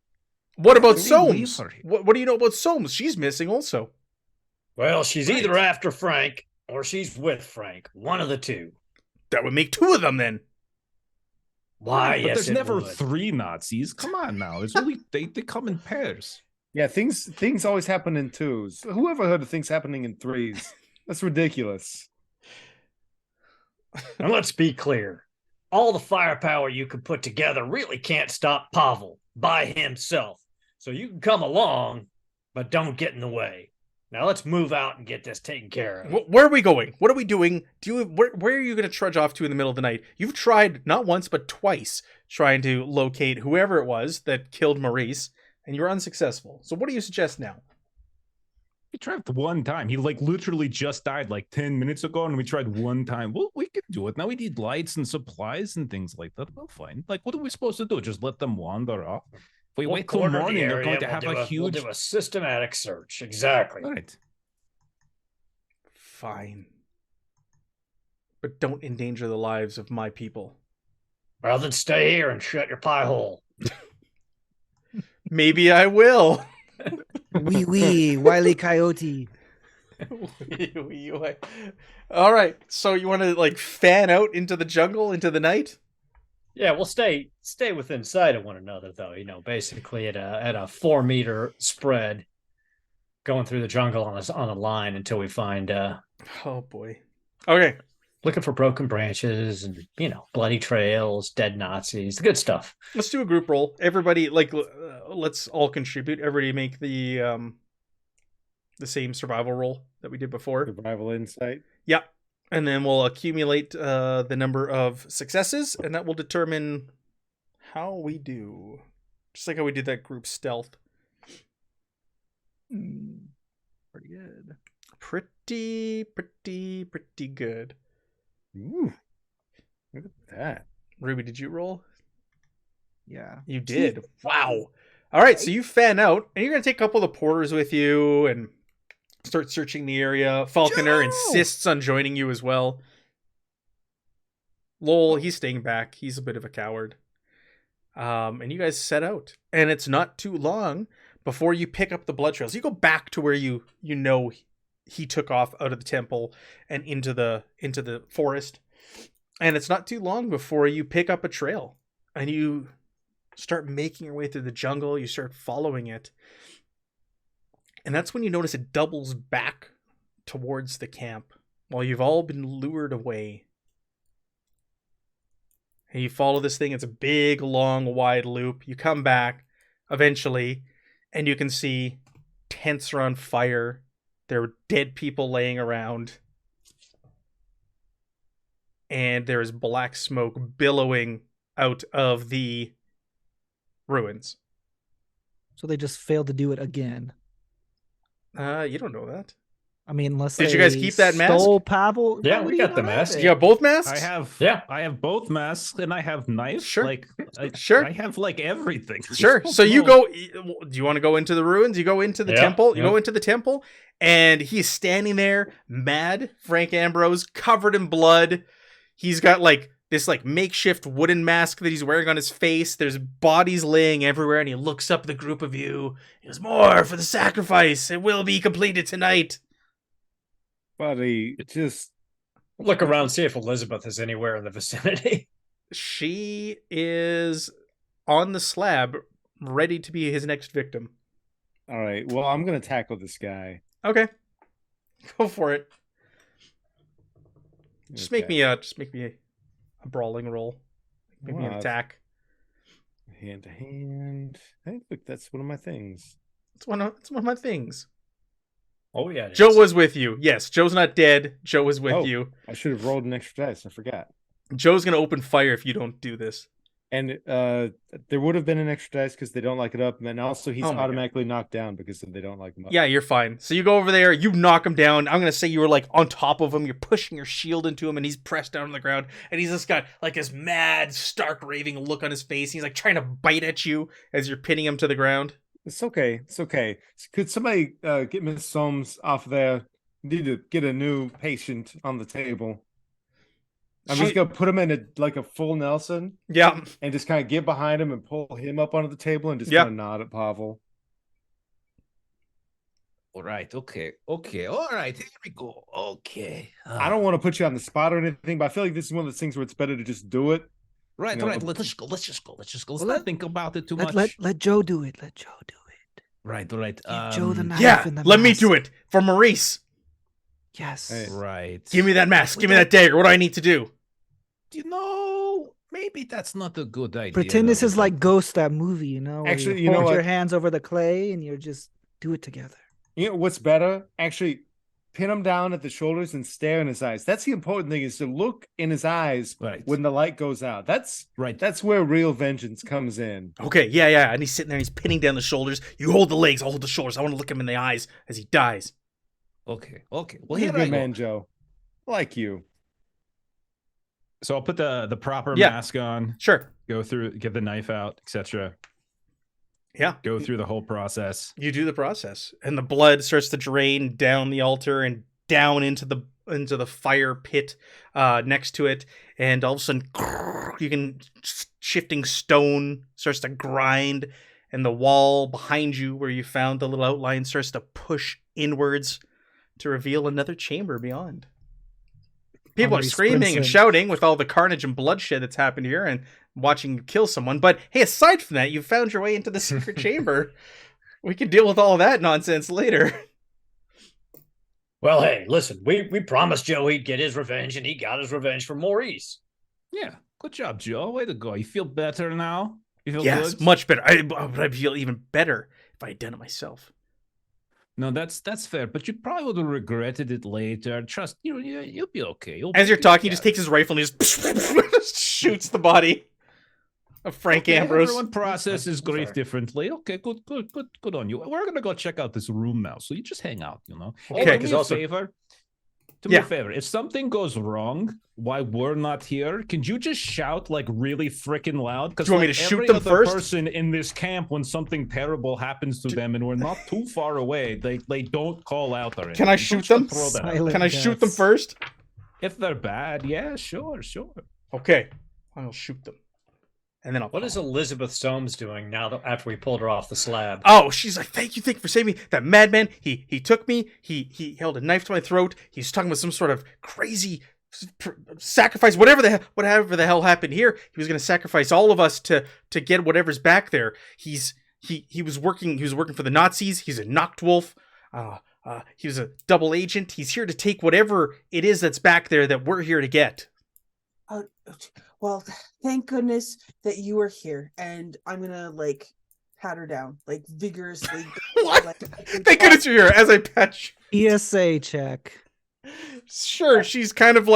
What about Can we leave Soames? her? What do you know about Soames? She's missing also. Well, she's Right. either after Frank or she's with Frank. One of the two. That would make 2 of them then. Why? but Yes, there's it never would. 3 Nazis. Come on now. There's only they come in pairs. Yeah, things always happen in 2s. Whoever heard of things happening in 3s? That's ridiculous. And let's be clear. All the firepower you could put together really can't stop Pavel by himself. So you can come along, but don't get in the way. Now let's move out and get this taken care of. Where are we going? What are we doing? Where are you going to trudge off to in the middle of the night? You've tried not once but twice trying to locate whoever it was that killed Maurice, and you're unsuccessful. So what do you suggest now? We tried one time. He like literally just died like 10 minutes ago, and we tried one time. Well, we can do it. Now we need lights and supplies and things like that. Well, fine. Like, what are we supposed to do? Just let them wander off? If we We'll wait till corner the morning, they're area, going to we'll have do a We'll huge. do a systematic search. Exactly. Right. Fine. But don't endanger the lives of my people. Well, then stay here and shut your pie hole. Maybe I will. Wee, Wile Coyote. All right. So you want to like fan out into the jungle, into the night? Yeah, we'll stay within sight of one another, though. Basically at a 4 meter spread, going through the jungle on a line until we find Oh boy. Okay. looking for broken branches and bloody trails, dead Nazis, the good stuff. Let's do a group roll. Everybody, let's all contribute. Everybody make the same survival roll that we did before. Survival insight. Yeah. And then we'll accumulate the number of successes, and that will determine how we do. Just like how we did that group stealth. Pretty good. Pretty good. Ooh, look at that. Ruby, did you roll? Yeah. You did. Wow. All right, so you fan out, and you're going to take a couple of the porters with you and start searching the area. Falconer insists on joining you as well. Lowell, he's staying back. He's a bit of a coward. And you guys set out. And it's not too long before you pick up the blood trails. You go back to where you know he took off out of the temple and into the forest. And it's not too long before you pick up a trail. And you start making your way through the jungle. You start following it. And that's when you notice it doubles back towards the camp while you've all been lured away. And you follow this thing. It's a big, long, wide loop. You come back eventually, and you can see tents are on fire. There are dead people laying around. And there is black smoke billowing out of the ruins. So they just failed to do it again. You don't know that. I mean, unless Did you guys keep that mask? Stole Pavel. Yeah, Why we would got you the not have mask. it? You got both masks? I have both masks and I have knives. Sure. I Sure. have everything. Sure. So you go. Do you want to go into the ruins? You go into the temple. You go into the temple, and he's standing there, mad. Frank Ambrose, covered in blood. He's got this makeshift wooden mask that he's wearing on his face. There's bodies laying everywhere, and he looks up at the group of you. He goes, "More for the sacrifice. It will be completed tonight." Buddy, just Look around, see if Elizabeth is anywhere in the vicinity. She is on the slab, ready to be his next victim. all right. Well, I'm gonna tackle this guy. Okay, go for it. Just make Okay. me a brawling roll. Make me an Wow. attack. Hand to hand. Hey, look, that's one of my things. It's one of my things. Oh yeah, it Joe is. was with you. Yes, Joe's not dead. Joe was with Oh. you. I should have rolled an extra dice. I forgot. Joe's gonna open fire if you don't do this. And there would have been an extra dice because they don't like it up, and then also he's Oh my God. automatically knocked down because they don't like him up. Yeah, you're fine. So you go over there, you knock him down. I'm gonna say you were on top of him. You're pushing your shield into him, and he's pressed down on the ground. And he's just got this mad, stark, raving look on his face. He's trying to bite at you as you're pinning him to the ground. It's okay. It's okay. Could somebody get Miss Soames off there? Need to get a new patient on the table. I'm just gonna put him in a full Nelson Yeah. and just kind of get behind him and pull him up onto the table and just Yeah. kind of nod at Pavel. All right. Okay. All right. Here we go. Okay. I don't want to put you on the spot or anything, but I feel like this is one of those things where it's better to just do it. Right. you know, Right. Let's just go. Let's just go. Let's Well, not think about it too much. Let Joe do it. Let Joe do it. Right. Give Joe the knife Yeah. and the Let me mask. do it for Maurice. Yes. Hey. Right. Give me that mask. Give me that dagger. What do I need to do? Maybe that's not a good idea. Pretend this though, is because- like Ghost, that movie, you know? where Actually, you you know hold your what? hands over the clay and you just do it together. You know what's better? Actually, pin him down at the shoulders and stare in his eyes. That's the important thing, is to look in his eyes Right. when the light goes out. That's Right. where real vengeance comes in. Okay, yeah. And he's sitting there, he's pinning down the shoulders. You hold the legs, I'll hold the shoulders. I want to look him in the eyes as he dies. Okay. Well, You're here a I good go. man, Joe. I like you. So I'll put the proper Yeah. mask on, Sure. go through, get the knife out, etc. Yeah. Go through the whole process. You do the process, and the blood starts to drain down the altar and down into the fire pit next to it, and all of a sudden, you can shifting stone starts to grind, and the wall behind you, where you found the little outline, starts to push inwards to reveal another chamber beyond. People are Henry screaming and sprints in. shouting with all the carnage and bloodshed that's happened here, and watching you kill someone. But hey, aside from that, you found your way into the secret chamber. We can deal with all that nonsense later. Well, hey, listen, we promised Joe he'd get his revenge, and he got his revenge from Maurice. Yeah, good job, Joe. Way to go. You feel better now? You feel Yes, good? much better. I'd feel even better if I had done it myself. No, that's fair, but you probably would have regretted it later. Trust you'll be okay. As you're talking, he just takes his rifle and he just shoots the body of Frank Ambrose. Everyone processes Sorry. grief differently. Okay, good on you. We're gonna go check out this room now, so you just hang out. Okay, do me a favor. Do me a favor. If something goes wrong while we're not here, can you just shout like really freaking loud? Because Do you want me to shoot them first? Person in this camp, when something terrible happens to them and we're not too far away, they don't call out or anything. Can I shoot them? Throw that out. Silent Can I shoot them deaths. first? If they're bad, yeah, sure. Okay, I'll shoot them. And then I'll. What is Elizabeth Soames doing now that after we pulled her off the slab? Oh, she's like, thank you for saving me. That madman, he took me. He held a knife to my throat. He's talking about some sort of crazy sacrifice, whatever the hell happened here. He was going to sacrifice all of us to get whatever's back there. He was working for the Nazis. He's a Nachtwolf. He was a double agent. He's here to take whatever it is that's back there that we're here to get. Well, thank goodness that you are here, and I'm gonna pat her down vigorously. What? Thank goodness you're here. As I patch. ESA check. Sure, she's kind of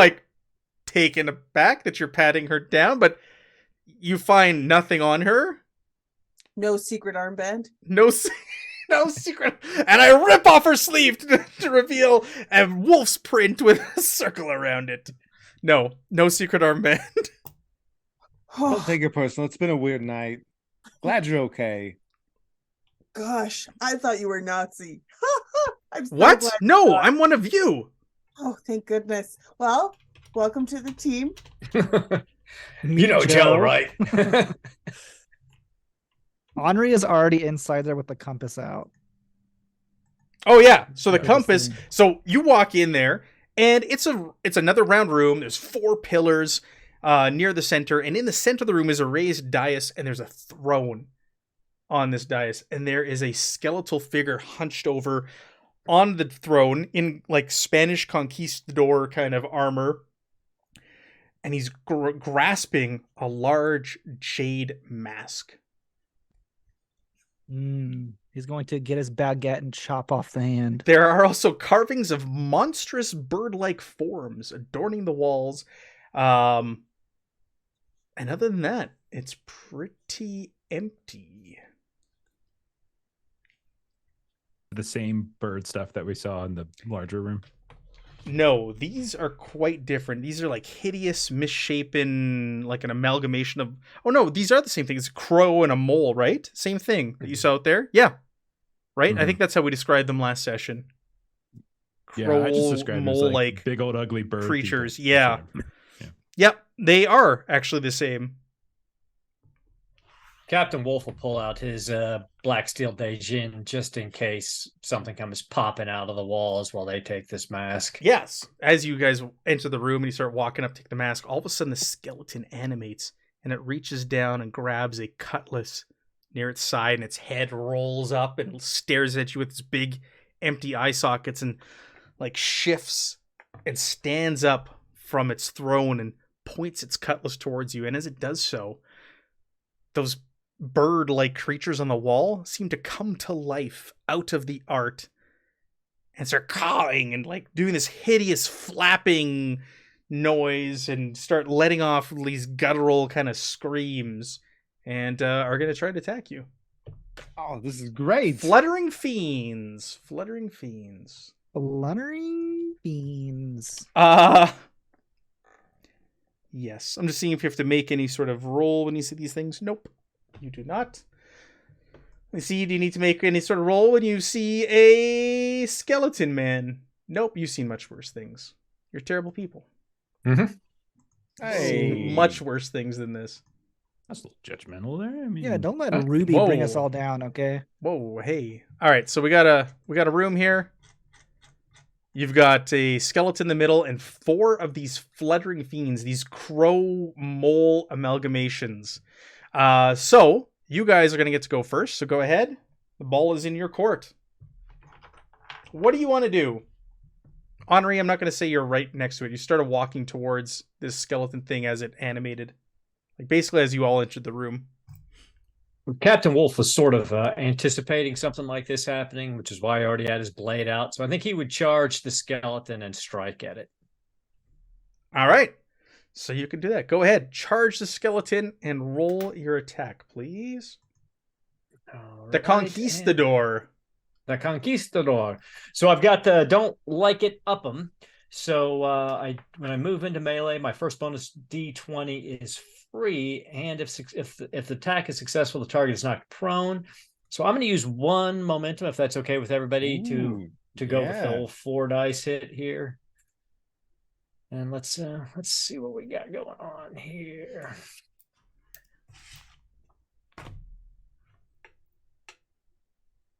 taken aback that you're patting her down, but you find nothing on her. No secret armband. No secret. And I rip off her sleeve to reveal a wolf's print with a circle around it. No secret armband. Don't take it personal. It's been a weird night. Glad you're okay. Gosh, I thought you were Nazi. I'm so What? glad No, you're not. I'm one of you. Oh, thank goodness. Well, welcome to the team. You know Joe, right? Henri is already inside there with the compass out. Oh yeah. So the Yeah, compass. this thing. So you walk in there, and it's another round room. There's 4 pillars near the center, and in the center of the room is a raised dais, and there's a throne on this dais, and there is a skeletal figure hunched over on the throne in Spanish conquistador kind of armor, and he's grasping a large jade mask. He's going to get his baguette and chop off the hand. There are also carvings of monstrous bird-like forms adorning the walls. And other than that, it's pretty empty. The same bird stuff that we saw in the larger room. No, these are quite different. These are hideous, misshapen, an amalgamation of... Oh no, these are the same thing. It's a crow and a mole, right? Same thing that you saw out there? Yeah. Right? I think that's how we described them last session. Crow, I just described them as mole, big old ugly bird creatures. people. Yeah. Yep, they are actually the same. Captain Wolf will pull out his Black Steel Daijin just in case something comes popping out of the walls while they take this mask. Yes. As you guys enter the room and you start walking up to take the mask, all of a sudden the skeleton animates and it reaches down and grabs a cutlass near its side, and its head rolls up and stares at you with its big empty eye sockets and shifts and stands up from its throne and points its cutlass towards you. And as it does so, those bird-like creatures on the wall seem to come to life out of the art and start cawing and doing this hideous flapping noise and start letting off these guttural kind of screams and are going to try to attack you. Oh, this is great. Fluttering fiends. Fluttering fiends. Yes. I'm just seeing if you have to make any sort of roll when you see these things. Nope. You do not. Let me see. Do you need to make any sort of roll when you see a skeleton man? Nope. You've seen much worse things. You're terrible people. Mm-hmm. Hey. Much worse things than this. That's a little judgmental there. I mean, Yeah, don't let Ruby bring us all down, okay? Whoa, hey. All right, so we got a room here. You've got a skeleton in the middle and 4 of these fluttering fiends, these crow mole amalgamations. So you guys are going to get to go first. So go ahead. The ball is in your court. What do you want to do? Henri, I'm not going to say you're right next to it. You started walking towards this skeleton thing as it animated. Like basically as you all entered the room. Captain Wolf was sort of anticipating something like this happening, which is why he already had his blade out. So I think he would charge the skeleton and strike at it. All right. So you can do that. Go ahead. Charge the skeleton and roll your attack, please. The Conquistador. The Conquistador. So I've got the don't like it up 'em. So when I move into melee, my first bonus D20 is free, and if the attack is successful, the target is knocked prone. So I'm going to use 1 momentum, if that's okay with everybody, to go with the old 4 dice hit here. And let's see what we got going on here.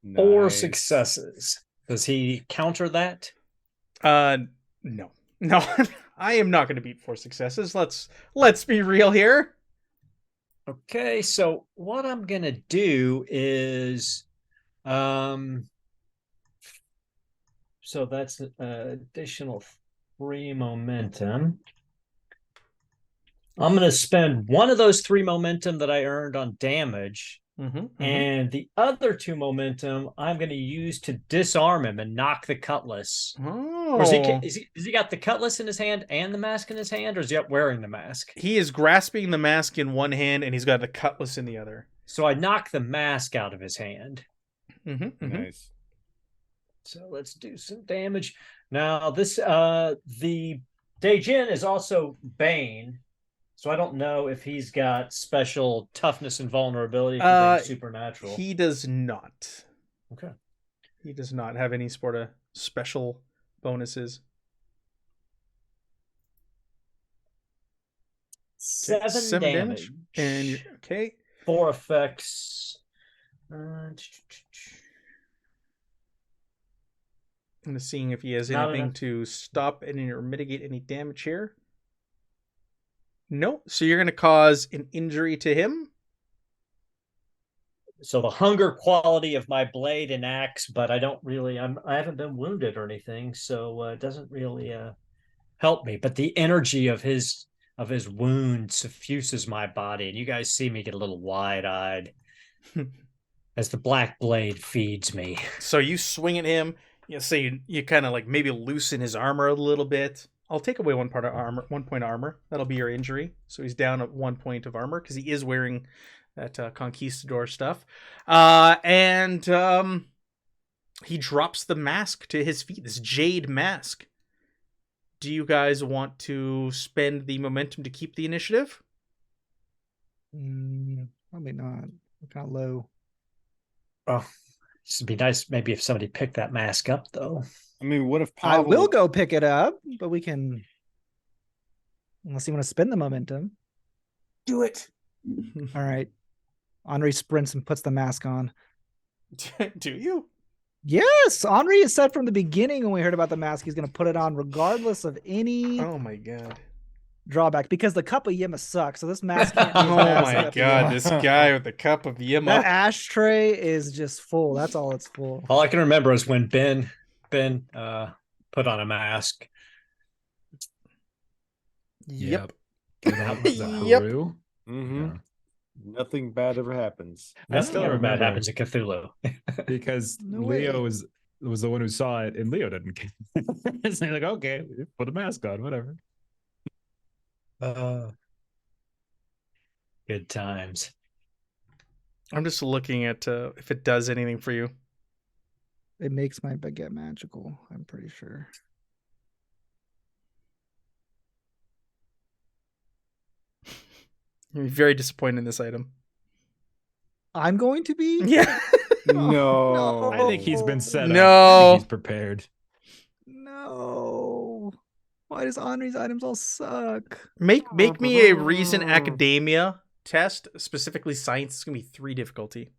Nice. 4 successes. Does he counter that? No. I am not going to beat 4 successes. Let's be real here. Okay, so what I'm going to do is so that's additional 3 momentum. I'm going to spend 1 of those 3 momentum that I earned on damage. And the other 2 momentum I'm going to use to disarm him and knock the cutlass. Oh. Or has he got the cutlass in his hand and the mask in his hand, or is he up wearing the mask? He is grasping the mask in one hand and he's got the cutlass in the other. So I knock the mask out of his hand. Nice. So let's do some damage. Now this the Daejin is also Bane. So I don't know if he's got special toughness and vulnerability for being supernatural. He does not. Okay. He does not have any sort of special bonuses. 7 damage. And okay. 4 effects. I'm just seeing if he has Not anything enough. to stop any or mitigate any damage here. No. So you're going to cause an injury to him? So the hunger quality of my blade and axe, but I haven't been wounded or anything, so it doesn't really help me. But the energy of his wound suffuses my body, and you guys see me get a little wide-eyed as the black blade feeds me. So you swing at him. You kind of like maybe loosen his armor a little bit. I'll take away 1 point of armor. That'll be your injury. So he's down at 1 point of armor because he is wearing that Conquistador stuff. And he drops the mask to his feet, this jade mask. Do you guys want to spend the momentum to keep the initiative? Probably not. We're kind of low. Oh, this would be nice maybe if somebody picked that mask up, though. I mean, what if I Pavel... will go pick it up, but we can, unless you want to spend the momentum. Do it. All right. Henri sprints and puts the mask on. Do you? Yes, Henri has said from the beginning when we heard about the mask, he's going to put it on regardless of any Oh my god. drawback, because the cup of Yima sucks. So this mask can't be Oh mask. my god, this guy with the cup of That Yima. ashtray is just full. That's all it's full. All I can remember is when Ben put on a mask. Yep. That was Yep. Haru. Mm-hmm. Nothing bad ever happens. I still don't remember that remember. happens in Cthulhu. Because No Leo way. was the one who saw it, and Leo didn't care. So he's like, okay, put a mask on, whatever. Good times. I'm just looking at if it does anything for you. It makes my baguette magical, I'm pretty sure. You're very disappointed in this item. I'm going to be? Yeah. No. I think he's been set up. I No. think he's prepared. No. Why does Henri's items all suck? Make me a recent academia test, specifically science. It's gonna be 3 difficulty.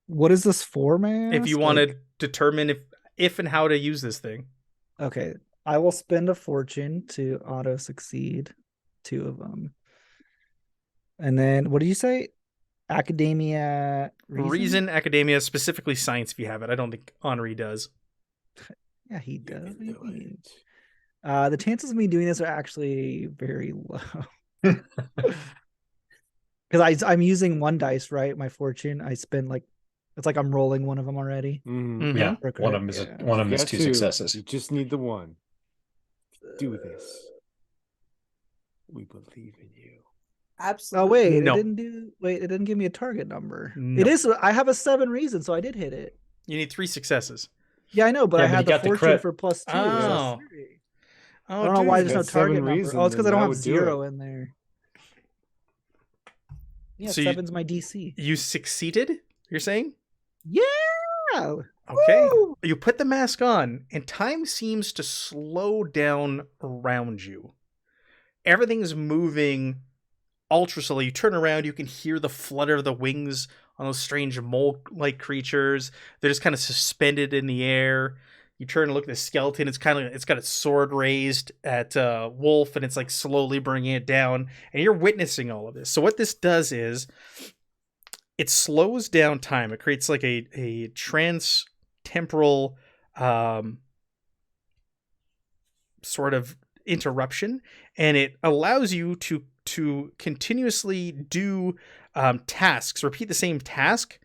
What is this for, man? If you want to determine if and how to use this thing. Okay. I will spend a fortune to auto succeed 2 of them. And then what did you say? Academia Reason, academia, specifically science if you have it. I don't think Henri does. Yeah, he does. What do you mean? The chances of me doing this are actually very low. Because I'm using 1 dice, right? My fortune. I spend like it's like I'm rolling one of them already. Mhm. Yeah, For one of crit, them is yeah. one of them You is got 2 two. successes. You just need the one. Do this. We believe in you. Absolutely. Oh wait, No. it didn't give me a target number. No. It is. I have a 7 reason, so I did hit it. You need 3 successes. Yeah, I know, but Yeah, I but had you the got the fortune crit. for +2. So Oh. that's 3. Oh, I don't know why dude. there's no Got 7 target number. reason, Oh, it's because I then don't that have would do 0 it. in there. Yeah, So you- 7's my DC. You succeeded, you're saying? Yeah. Okay. Woo! You put the mask on, and time seems to slow down around you. Everything's moving ultra slowly. You turn around, you can hear the flutter of the wings on those strange mole-like creatures. They're just kind of suspended in the air. You turn and look at the skeleton. It's got its sword raised at Wolf, and it's like slowly bringing it down. And you're witnessing all of this. So what this does is it slows down time. It creates like a trans-temporal sort of interruption, and it allows you to continuously do tasks, repeat the same task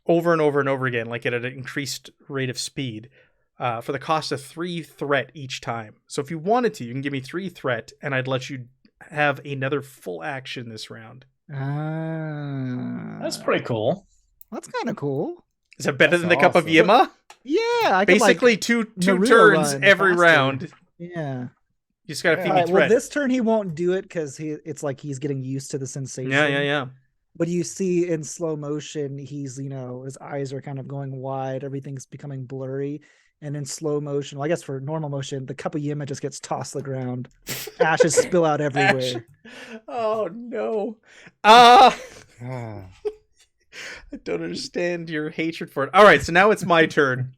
over and over and over again, like at an increased rate of speed, for the cost of 3 threat each time. So if you wanted to, you can give me 3 threat, and I'd let you have another full action this round. That's pretty cool. That's kind of cool. Is that better That's than the cup of awesome. Yima? Yeah, I could Basically, like, two Naruto turns run every faster. round. Yeah. You just gotta feed Yeah. me Alright, well, threat. this turn he won't do it because it's like he's getting used to the sensation. Yeah. But you see in slow motion, he's, his eyes are kind of going wide, everything's becoming blurry. And in slow motion, well, I guess for normal motion, the cup of Yima just gets tossed to the ground. Ashes spill out everywhere. Oh no. Ah. I don't understand your hatred for it. All right, so now it's my turn.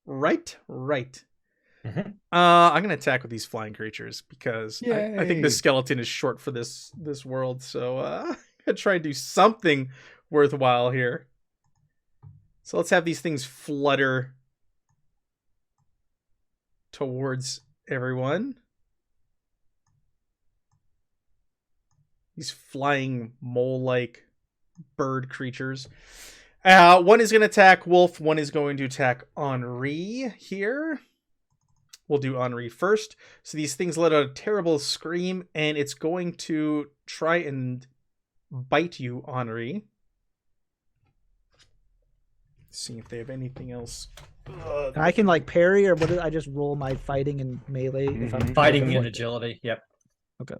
Right. Mhm. I'm gonna attack with these flying creatures because I think the Yay. skeleton is short for this world. So I'm gonna try and do something worthwhile here. So let's have these things flutter towards everyone. These flying mole-like bird creatures. One is going to attack Wolf. One is going to attack Henri here. We'll do Henri first. So these things let out a terrible scream, and it's going to try and bite you, Henri. See if they have anything else. I can like parry, or I just roll my fighting and melee if I'm Fighting looking and for- agility. Yep. Okay.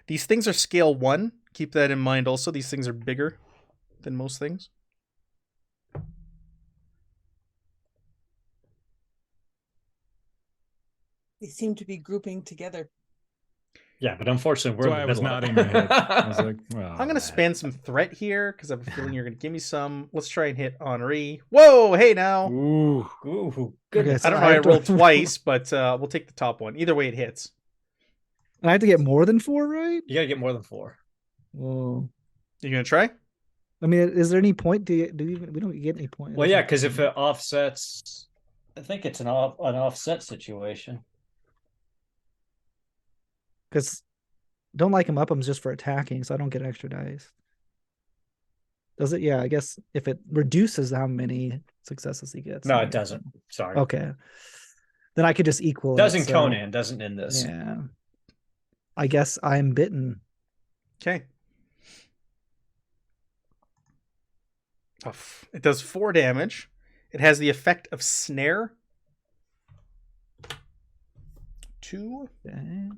These things are scale 1. Keep that in mind also. These things are bigger than most things. They seem to be grouping together. Yeah, but unfortunately, we're That's in why the I was middle. nodding my head. I was like, I'm going to man. spend some threat here because I have a feeling you're going to give me some. Let's try and hit Henri. Whoa, hey now. Ooh. Ooh, goodness. Okay, I don't know. I I have to- rolled twice, but we'll take the top one. Either way, it hits. And I have to get more than 4, right? You got to get more than 4. Whoa. You going to try? I mean, is there any point? We don't get any point. Well, yeah, because if it offsets, I think it's an offset situation. Because don't like him up, I'm just for attacking, so I don't get extra dice. Does it? Yeah, I guess if it reduces how many successes he gets. No, then- it doesn't. Sorry. Okay. Then I could just equal Doesn't it. so- Conan, doesn't in this. Yeah. I guess I'm bitten. Okay. Oh, it does 4 damage. It has the effect of snare. 2. Okay.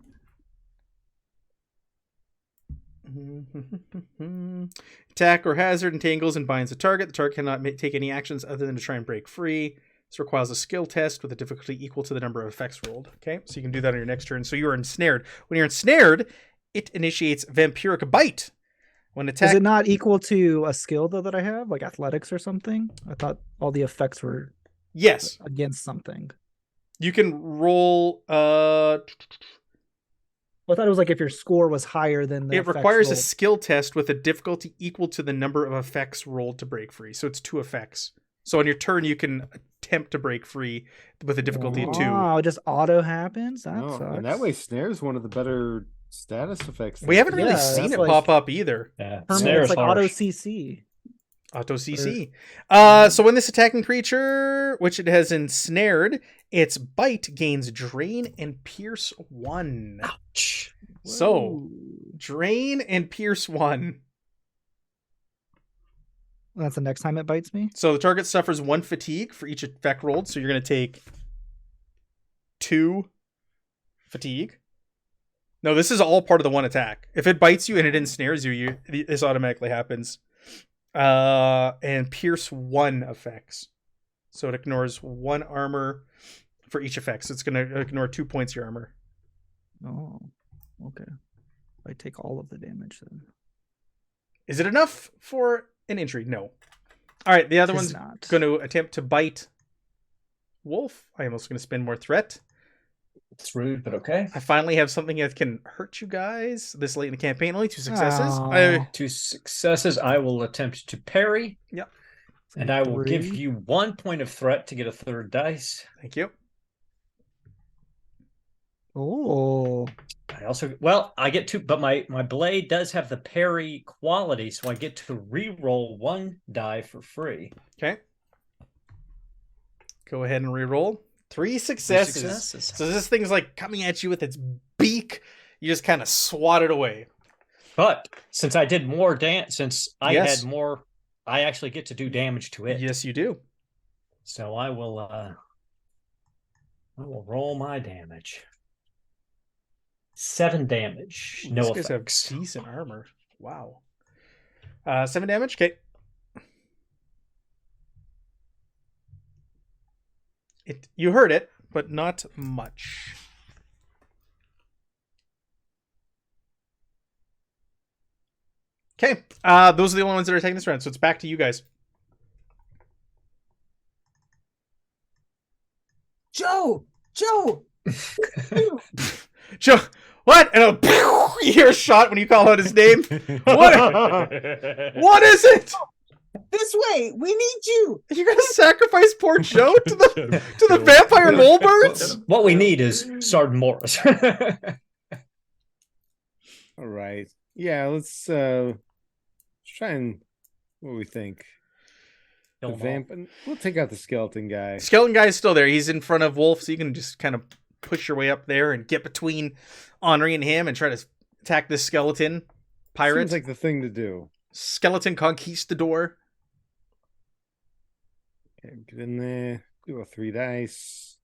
Attack or hazard entangles and binds the target. The target cannot take any actions other than to try and break free. This requires a skill test with a difficulty equal to the number of effects rolled. Okay, so you can do that on your next turn. So you are ensnared. When you're ensnared, it initiates vampiric bite. When attack, Is it not equal to a skill though that I have, like athletics or something? I thought all the effects were Yes. against something. You can roll. I thought it was like if your score was higher than the It effects requires a rolled. skill test with a difficulty equal to the number of effects rolled to break free. So it's 2 effects. So on your turn, you can attempt to break free with a difficulty of 2. Oh, it just auto happens. That Oh, sucks. and that way, snare's one of the better status effects. We haven't really Yeah, seen that's it like- pop up either. Yeah, Permanent, snare it's is like auto harsh. CC. Auto CC. So when this attacking creature, which it has ensnared, its bite gains drain and pierce 1. Ouch. So Whoa. drain and pierce 1. That's the next time it bites me. So the target suffers 1 fatigue for each effect rolled. So you're going to take 2 fatigue. No, this is all part of the one attack. If it bites you and it ensnares you, this automatically happens. And pierce 1 effects. So it ignores 1 armor for each effect. So it's going to ignore 2 points of your armor. Oh, okay. I take all of the damage then. Is it enough for an injury? No. All right, the other It one's is not. going to attempt to bite Wolf. I am also going to spend more threat. It's rude, but okay. I finally have something that can hurt you guys this late in the campaign. Only 2 successes. Aw. 2 successes. I will attempt to parry. Yep. And I will give 3. you 1 point of threat to get a 3rd dice. Thank you. Oh, I also I get 2, but my blade does have the parry quality, so I get to re-roll 1 die for free. Okay. Go ahead and re-roll. 3 successes. successes. So this thing's like coming at you with its beak. You just kind of swat it away. But since I did more since I Yes. had more, I actually get to do damage to it. Yes, you do. So I will roll my damage. 7 damage. Ooh, No these guys have effects. decent armor. Wow. 7 damage. Okay. You heard it, but not much. Okay. Those are the only ones that are taking this round, so it's back to you guys. Joe. Joe, what? And you hear a shot when you call out his name. What? What is it? This way. We need you. Are you gonna sacrifice poor Joe to the vampire molebirds? What we need is Sergeant Morris. All right. Yeah, let's try and what do we think? Kill The 'em all. vamp. We'll take out the skeleton guy. Skeleton guy's still there. He's in front of Wolf, so you can just kind of push your way up there and get between Henri and him and try to attack this skeleton pirate. Seems like the thing to do. Skeleton conquistador. Okay, get in there. Do a 3 dice.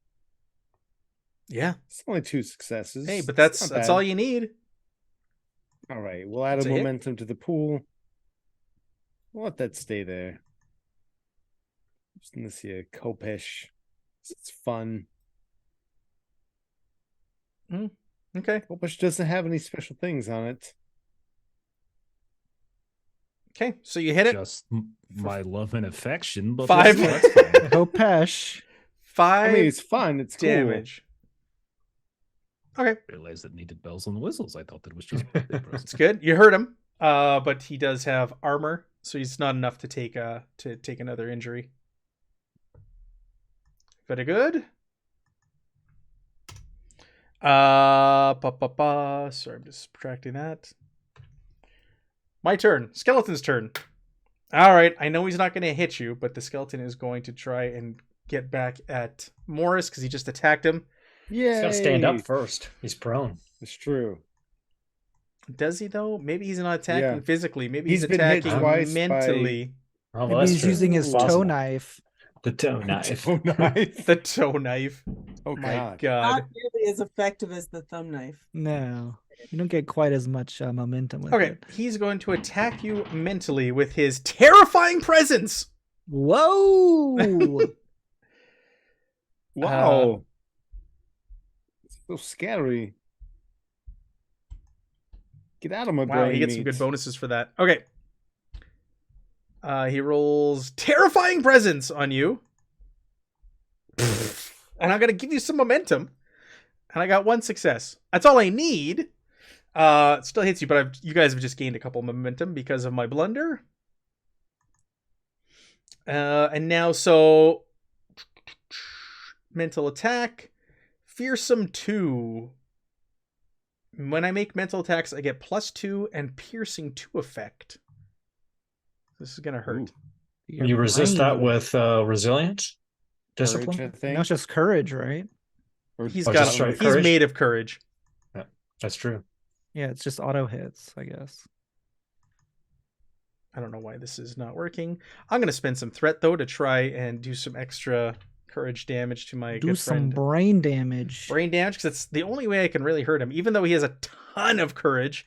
Yeah. It's only 2 successes. Hey, but It's that's not bad. all you need. All right, we'll add That's a a hit. momentum to the pool. We'll let that stay there. Just in this here Kopesh. It's fun. Okay. Kopesh doesn't have any special things on it. Okay. So you hit it. Just my love and affection, but 5. that's fine. Kopesh. 5 I mean, it's fun. It's cool. damage. Okay. I realized it needed bells and whistles. I thought that was just birthday It's presents. good. You hurt him. But he does have armor, so he's not enough to take another injury. Very good. Sorry, I'm just subtracting that. My turn. Skeleton's turn. All right. I know he's not going to hit you, but the skeleton is going to try and get back at Morris because he just attacked him. Yeah. He's got to stand up first. He's prone. It's true. Does he though? Maybe he's not attacking Yeah. physically. Maybe He's he's been hit attacking twice mentally. Oh, well, Maybe that's he's true. using his toe Possible. knife. The toe knife. Oh, knife. The toe knife. Oh, My God. God. Not nearly as effective as the thumb knife. No, you don't get quite as much momentum with Okay, it. he's going to attack you mentally with his terrifying presence. Whoa! Wow. It's so scary. Get out of my Wow, brain. he gets some good meat. bonuses for that. Okay. He rolls terrifying presence on you. And I'm gonna give you some momentum. And I got 1 success. That's all I need. It still hits you, but you guys have just gained a couple momentum because of my blunder. And now, so mental attack, fearsome 2. When I make mental attacks, I get +2 and piercing 2 effect. This is gonna hurt. Your You resist that brain. with resilience, discipline. Courage, I think. No, it's just courage, right? Or He's Oh, got. just straight He's courage? made of courage. That's true. Yeah, it's just auto hits, I guess. I don't know why this is not working. I'm gonna spend some threat though to try and do some extra courage damage to my Do good some friend. brain damage. Brain damage, because it's the only way I can really hurt him, even though he has a ton of courage.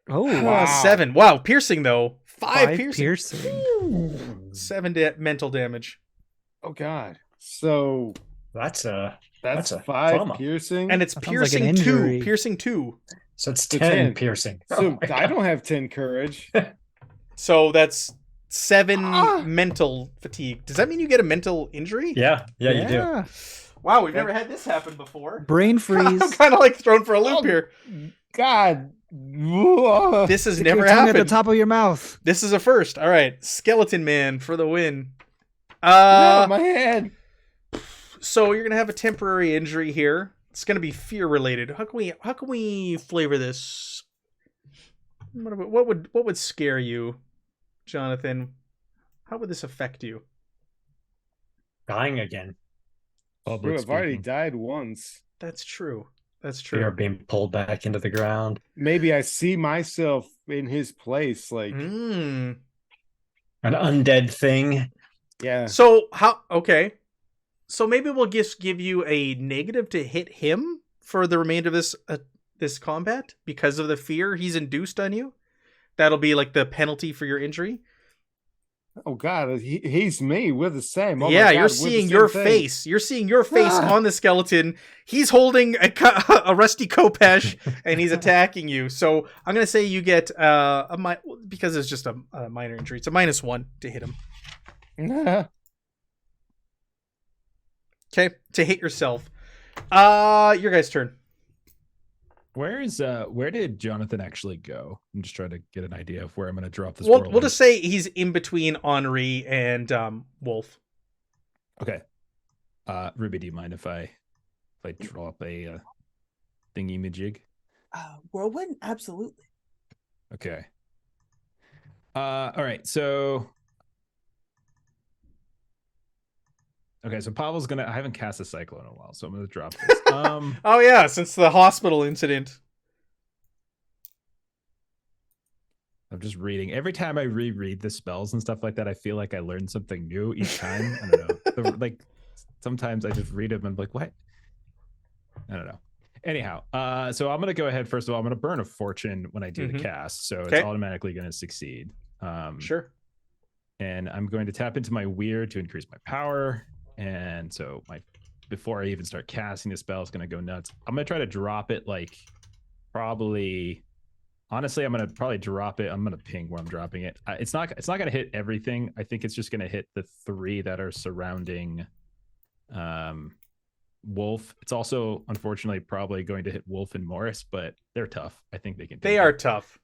Oh, Wow. 7. Wow, piercing though. 5 piercing. piercing. 7 mental damage. Oh God. So That's that's a 5 trauma. piercing. And it's That sounds like an piercing 2. injury. Piercing 2. so it's So 10 10. piercing. Oh So my I God. don't have 10 courage. So that's 7 Ah. mental fatigue. Does that mean you get a mental injury? Yeah, you do. Wow, we've never had this happen before. Brain I'm freeze. kind of like thrown for a loop Oh, here. God. This has Stick never your tongue happened. at the top of your mouth. This is a first. All right, Skeleton Man for the win. No, my head. So you're gonna have a temporary injury here. It's gonna be fear related. How can we flavor this? What would scare you, Jonathan? How would this affect you? Dying again. Public I've already speaking. died once. That's true. That's You're true. being pulled back into the ground. Maybe I see myself in his place. Like, Mm. An undead thing. yeah. So how? Okay. So maybe we'll just give you a negative to hit him for the remainder of this combat because of the fear he's induced on you. That'll be like the penalty for your injury. Oh God, he's me. We're the same. Oh, my Yeah, God, you're we're the seeing same your thing. face. You're seeing your face Ah. on the skeleton. He's holding a rusty khopesh and he's attacking you. So I'm gonna say you get because it's just a minor injury. It's a -1 to hit him. Okay, to hit yourself. Your guys' turn. Where did Jonathan actually go? I'm just trying to get an idea of where I'm gonna drop this. We'll just say he's in between Henri and Wolf. Okay. Ruby, do you mind if I drop a thingy majig? Whirlwind, absolutely. Okay. All right. So. Okay, so Pavel's gonna. I haven't cast a cycle in a while, so I'm gonna drop this. Oh yeah, since the hospital incident. I'm just reading. Every time I reread the spells and stuff like that, I feel like I learn something new each time. I don't know. Like sometimes I just read them and I'm like, what? I don't know. Anyhow, so I'm gonna go ahead. First of all, I'm gonna burn a fortune when I do the cast, so Okay. it's automatically gonna succeed. Sure. And I'm going to tap into my weird to increase my power. And so before I even start casting the spell, it's gonna go nuts. I'm gonna try to drop it like probably. Honestly, I'm gonna probably drop it. I'm gonna ping where I'm dropping it. It's not gonna hit everything. I think it's just gonna hit the 3 that are surrounding Wolf. It's also unfortunately probably going to hit Wolf and Morris, but they're tough. I think they can. They are tough.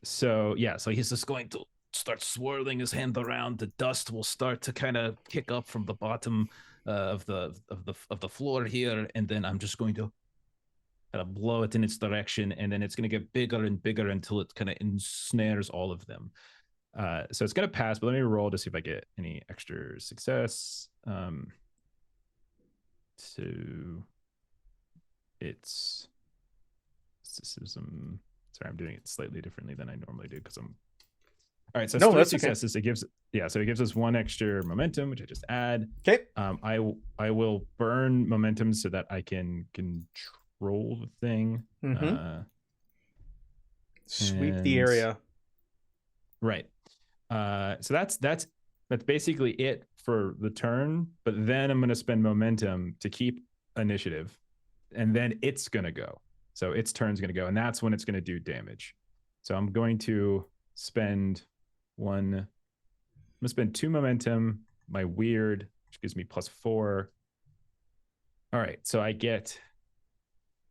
So yeah, so he's just going to start swirling his hand around. The dust will start to kind of kick up from the bottom of the floor here, and then I'm just going to kind of blow it in its direction, and then it's going to get bigger and bigger until it kind of ensnares all of them. So it's going to pass, but let me roll to see if I get any extra success. So it's mysticism. Sorry, I'm doing it slightly differently than I normally do because I'm. All right, so No, three that's okay. successes. It gives so it gives us 1 extra momentum, which I just add. Okay. I will burn momentum so that I can control the thing. Sweep the and- area. Right. So that's basically it for the turn. But then I'm going to spend momentum to keep initiative, and then it's going to go. So its turn's going to go, and that's when it's going to do damage. So I'm going to spend 2 momentum my weird, which gives me +4. All right, so I get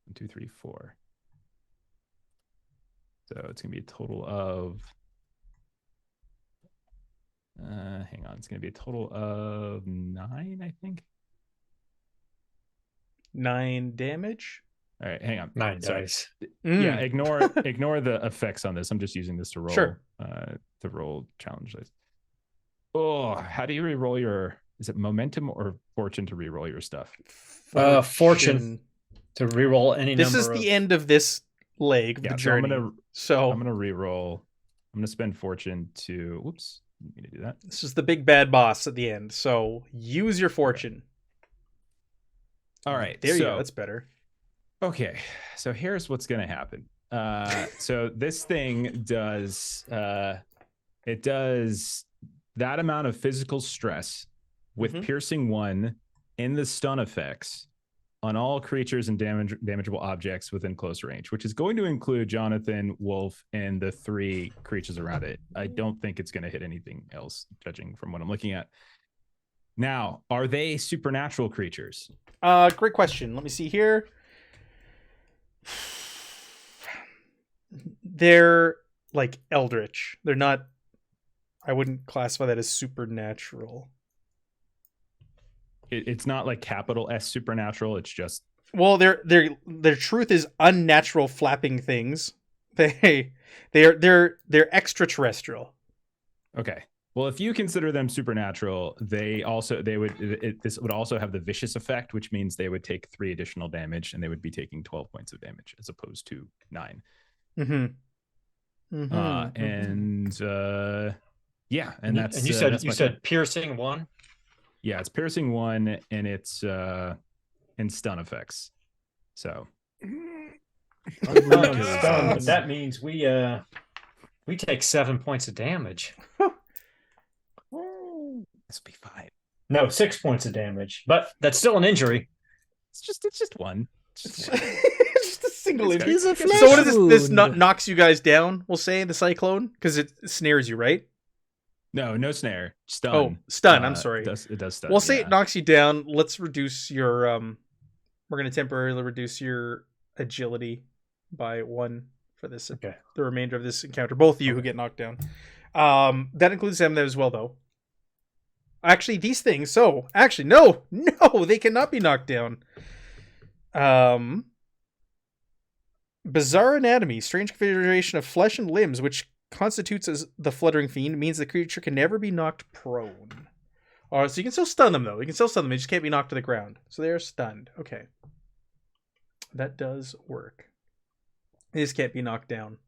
1, 2, 3, 4. So it's gonna be a total of. Hang on, it's gonna be a total of 9, I think. 9 damage. All right, hang on. 9 Sorry. dice. Yeah, ignore the effects on this. I'm just using this to roll. Sure. To roll challenge dice. Oh, how do you re-roll your? Is it momentum or fortune to re-roll your stuff? Fortune to reroll any This number. is the end of this leg of the journey. I'm gonna re-roll. I'm gonna spend fortune to. Whoops, I'm gonna do that. This is the big bad boss at the end. So use your fortune. All right, There you go. That's better. Okay, so here's what's gonna happen. So this thing does it does that amount of physical stress with piercing 1 in the stun effects on all creatures and damageable objects within close range, which is going to include Jonathan, Wolf, and the 3 creatures around it. I don't think it's going to hit anything else, judging from what I'm looking at. Now, are they supernatural creatures? Great question. Let me see here. They're like eldritch. They're not. I wouldn't classify that as supernatural. It's not like capital S supernatural. It's just well, their truth is unnatural flapping things. They're extraterrestrial. Okay. Well, if you consider them supernatural, this would also have the vicious effect, which means they would take 3 additional damage, and they would be taking 12 points of damage as opposed to 9. Yeah, and that's. And you said piercing 1. Yeah, it's piercing 1, and it's in stun effects. So. Stun, that means we take 7 points of damage. This will be 5. No, 6 points of damage, but that's still an injury. It's just one. It's just a single injury. He's a flesh So what does this wound. knocks you guys down? We'll say the cyclone because it snares you, right? No snare. Stun. Oh, stun. I'm sorry. It does stun. We'll say it knocks you down. Let's reduce your. We're gonna temporarily reduce your agility by 1 for this. Okay. The remainder of this encounter. Both of you who get knocked down. That includes them as well, though. Actually, these things. So, actually, no, they cannot be knocked down. Bizarre anatomy, strange configuration of flesh and limbs, which constitutes as the fluttering fiend, means the creature can never be knocked prone. So you can still stun them, though. You can still stun them. They just can't be knocked to the ground. So they are stunned. Okay. That does work. They just can't be knocked down.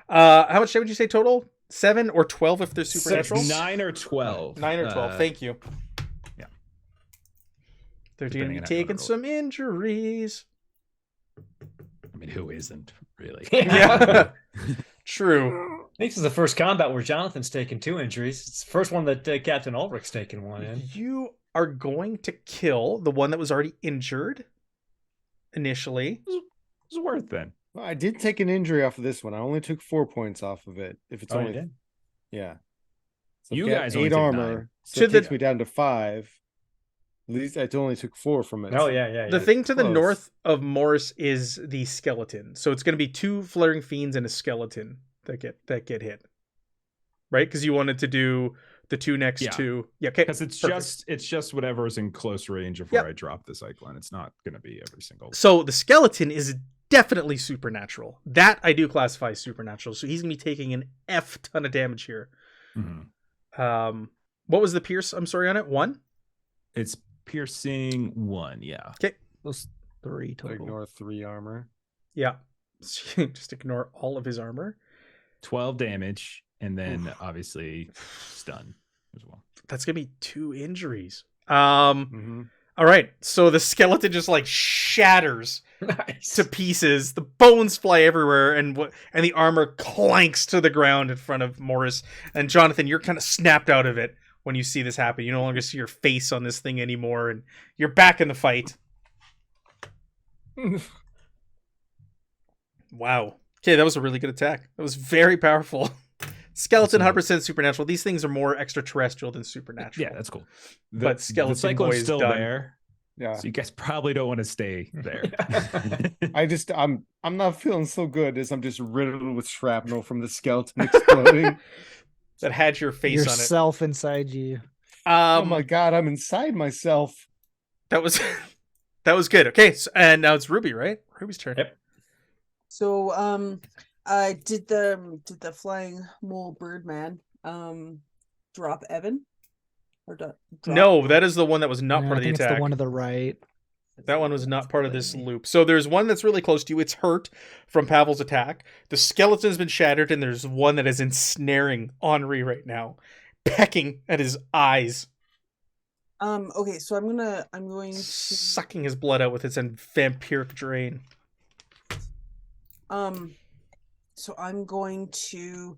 How much would you say total? 7 or 12 if they're supernatural? 9 or 12. 9 or 12. Thank you. Yeah. They're Depending going to on be how you taking roll. some injuries. I mean, who isn't really? Yeah. True. This is the first combat where Jonathan's taken 2 injuries. It's the first one that Captain Ulrich's taken 1 in. You are going to kill the one that was already injured initially. It's worth then. Well, I did take an injury off of this one. I only took 4 points off of it. If it's Oh, you only did? yeah. So You I've got guys only 8 took armor, 9. so To it the- takes me down to 5. At least I only took 4 from it. Oh, yeah. The thing to the close. north of Morris is the skeleton. So it's going to be 2 flaring fiends and a skeleton that get hit. Right? Because you wanted to do the 2 next Yeah. to. Yeah, okay. Because it's perfect. just whatever is in close range of Yep. where I drop the cyclone. It's not going to be every single. So the skeleton is definitely supernatural. That I do classify as supernatural. So he's going to be taking an F ton of damage here. Mhm. What was the pierce? I'm sorry on it. 1? It's piercing 1. Yeah. Okay. Those 3 So total. ignore 3 armor. Yeah. Just ignore all of his armor. 12 damage, and then obviously stun as well. That's going to be 2 injuries. Mm-hmm. All right. So the skeleton just like shatters Nice. to pieces. The bones fly everywhere, and the armor clanks to the ground in front of Morris. And Jonathan, you're kind of snapped out of it when you see this happen. You no longer see your face on this thing anymore, and you're back in the fight. Wow. Okay, that was a really good attack. That was very powerful. Skeleton, So- 100% supernatural. These things are more extraterrestrial than supernatural. Yeah, that's cool. But Skeleton the cyclone's Boy is still done. there, Yeah. so you guys probably don't want to stay there. I'm not feeling so good as I'm just riddled with shrapnel from the skeleton exploding. That had your face on it. Yourself inside you. Oh my god, I'm inside myself. That was that was good. Okay, so, and now it's Ruby, right? Ruby's turn. Yep. So did the flying mole birdman drop Evan? Or drop No, that is the one that was not Yeah, part I of the think it's attack. the one to the right. That one was not part of this loop. So there's one that's really close to you. It's hurt from Pavel's attack. The skeleton has been shattered, and there's one that is ensnaring Henri right now, pecking at his eyes, Okay, so I'm going to sucking his blood out with its vampiric drain. so I'm going to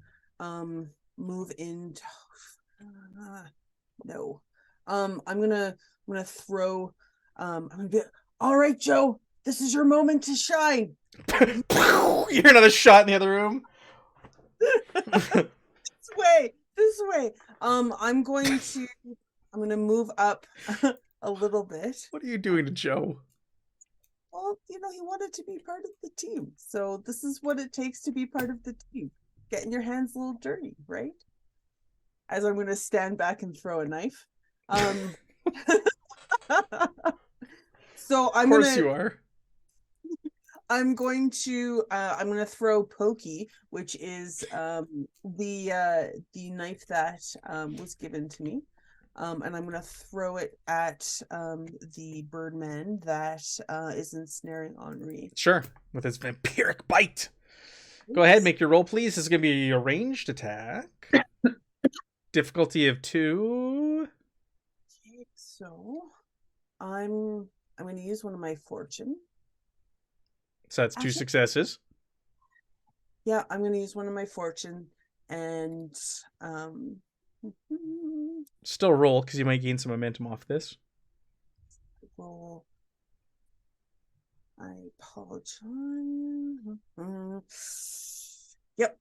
move into no. I'm gonna throw I'm gonna be all right, Joe. This is your moment to shine. You hear another shot in the other room. This way. I'm gonna move up a little bit. What are you doing to Joe? Well, he wanted to be part of the team. So this is what it takes to be part of the team. Getting your hands a little dirty, right? As I'm gonna stand back and throw a knife. So Of course you are. I'm going to throw Pokey, which is the knife that was given to me. And I'm gonna throw it at the birdman that is ensnaring Henri. Sure, with his vampiric bite. Go ahead, make your roll, please. This is gonna be a ranged attack. Difficulty of 2. Okay, so I'm gonna use one of my fortune. So that's 2 Actually- successes. Yeah, I'm gonna use one of my fortune and Still roll, because you might gain some momentum off this. roll. I apologize. Yep.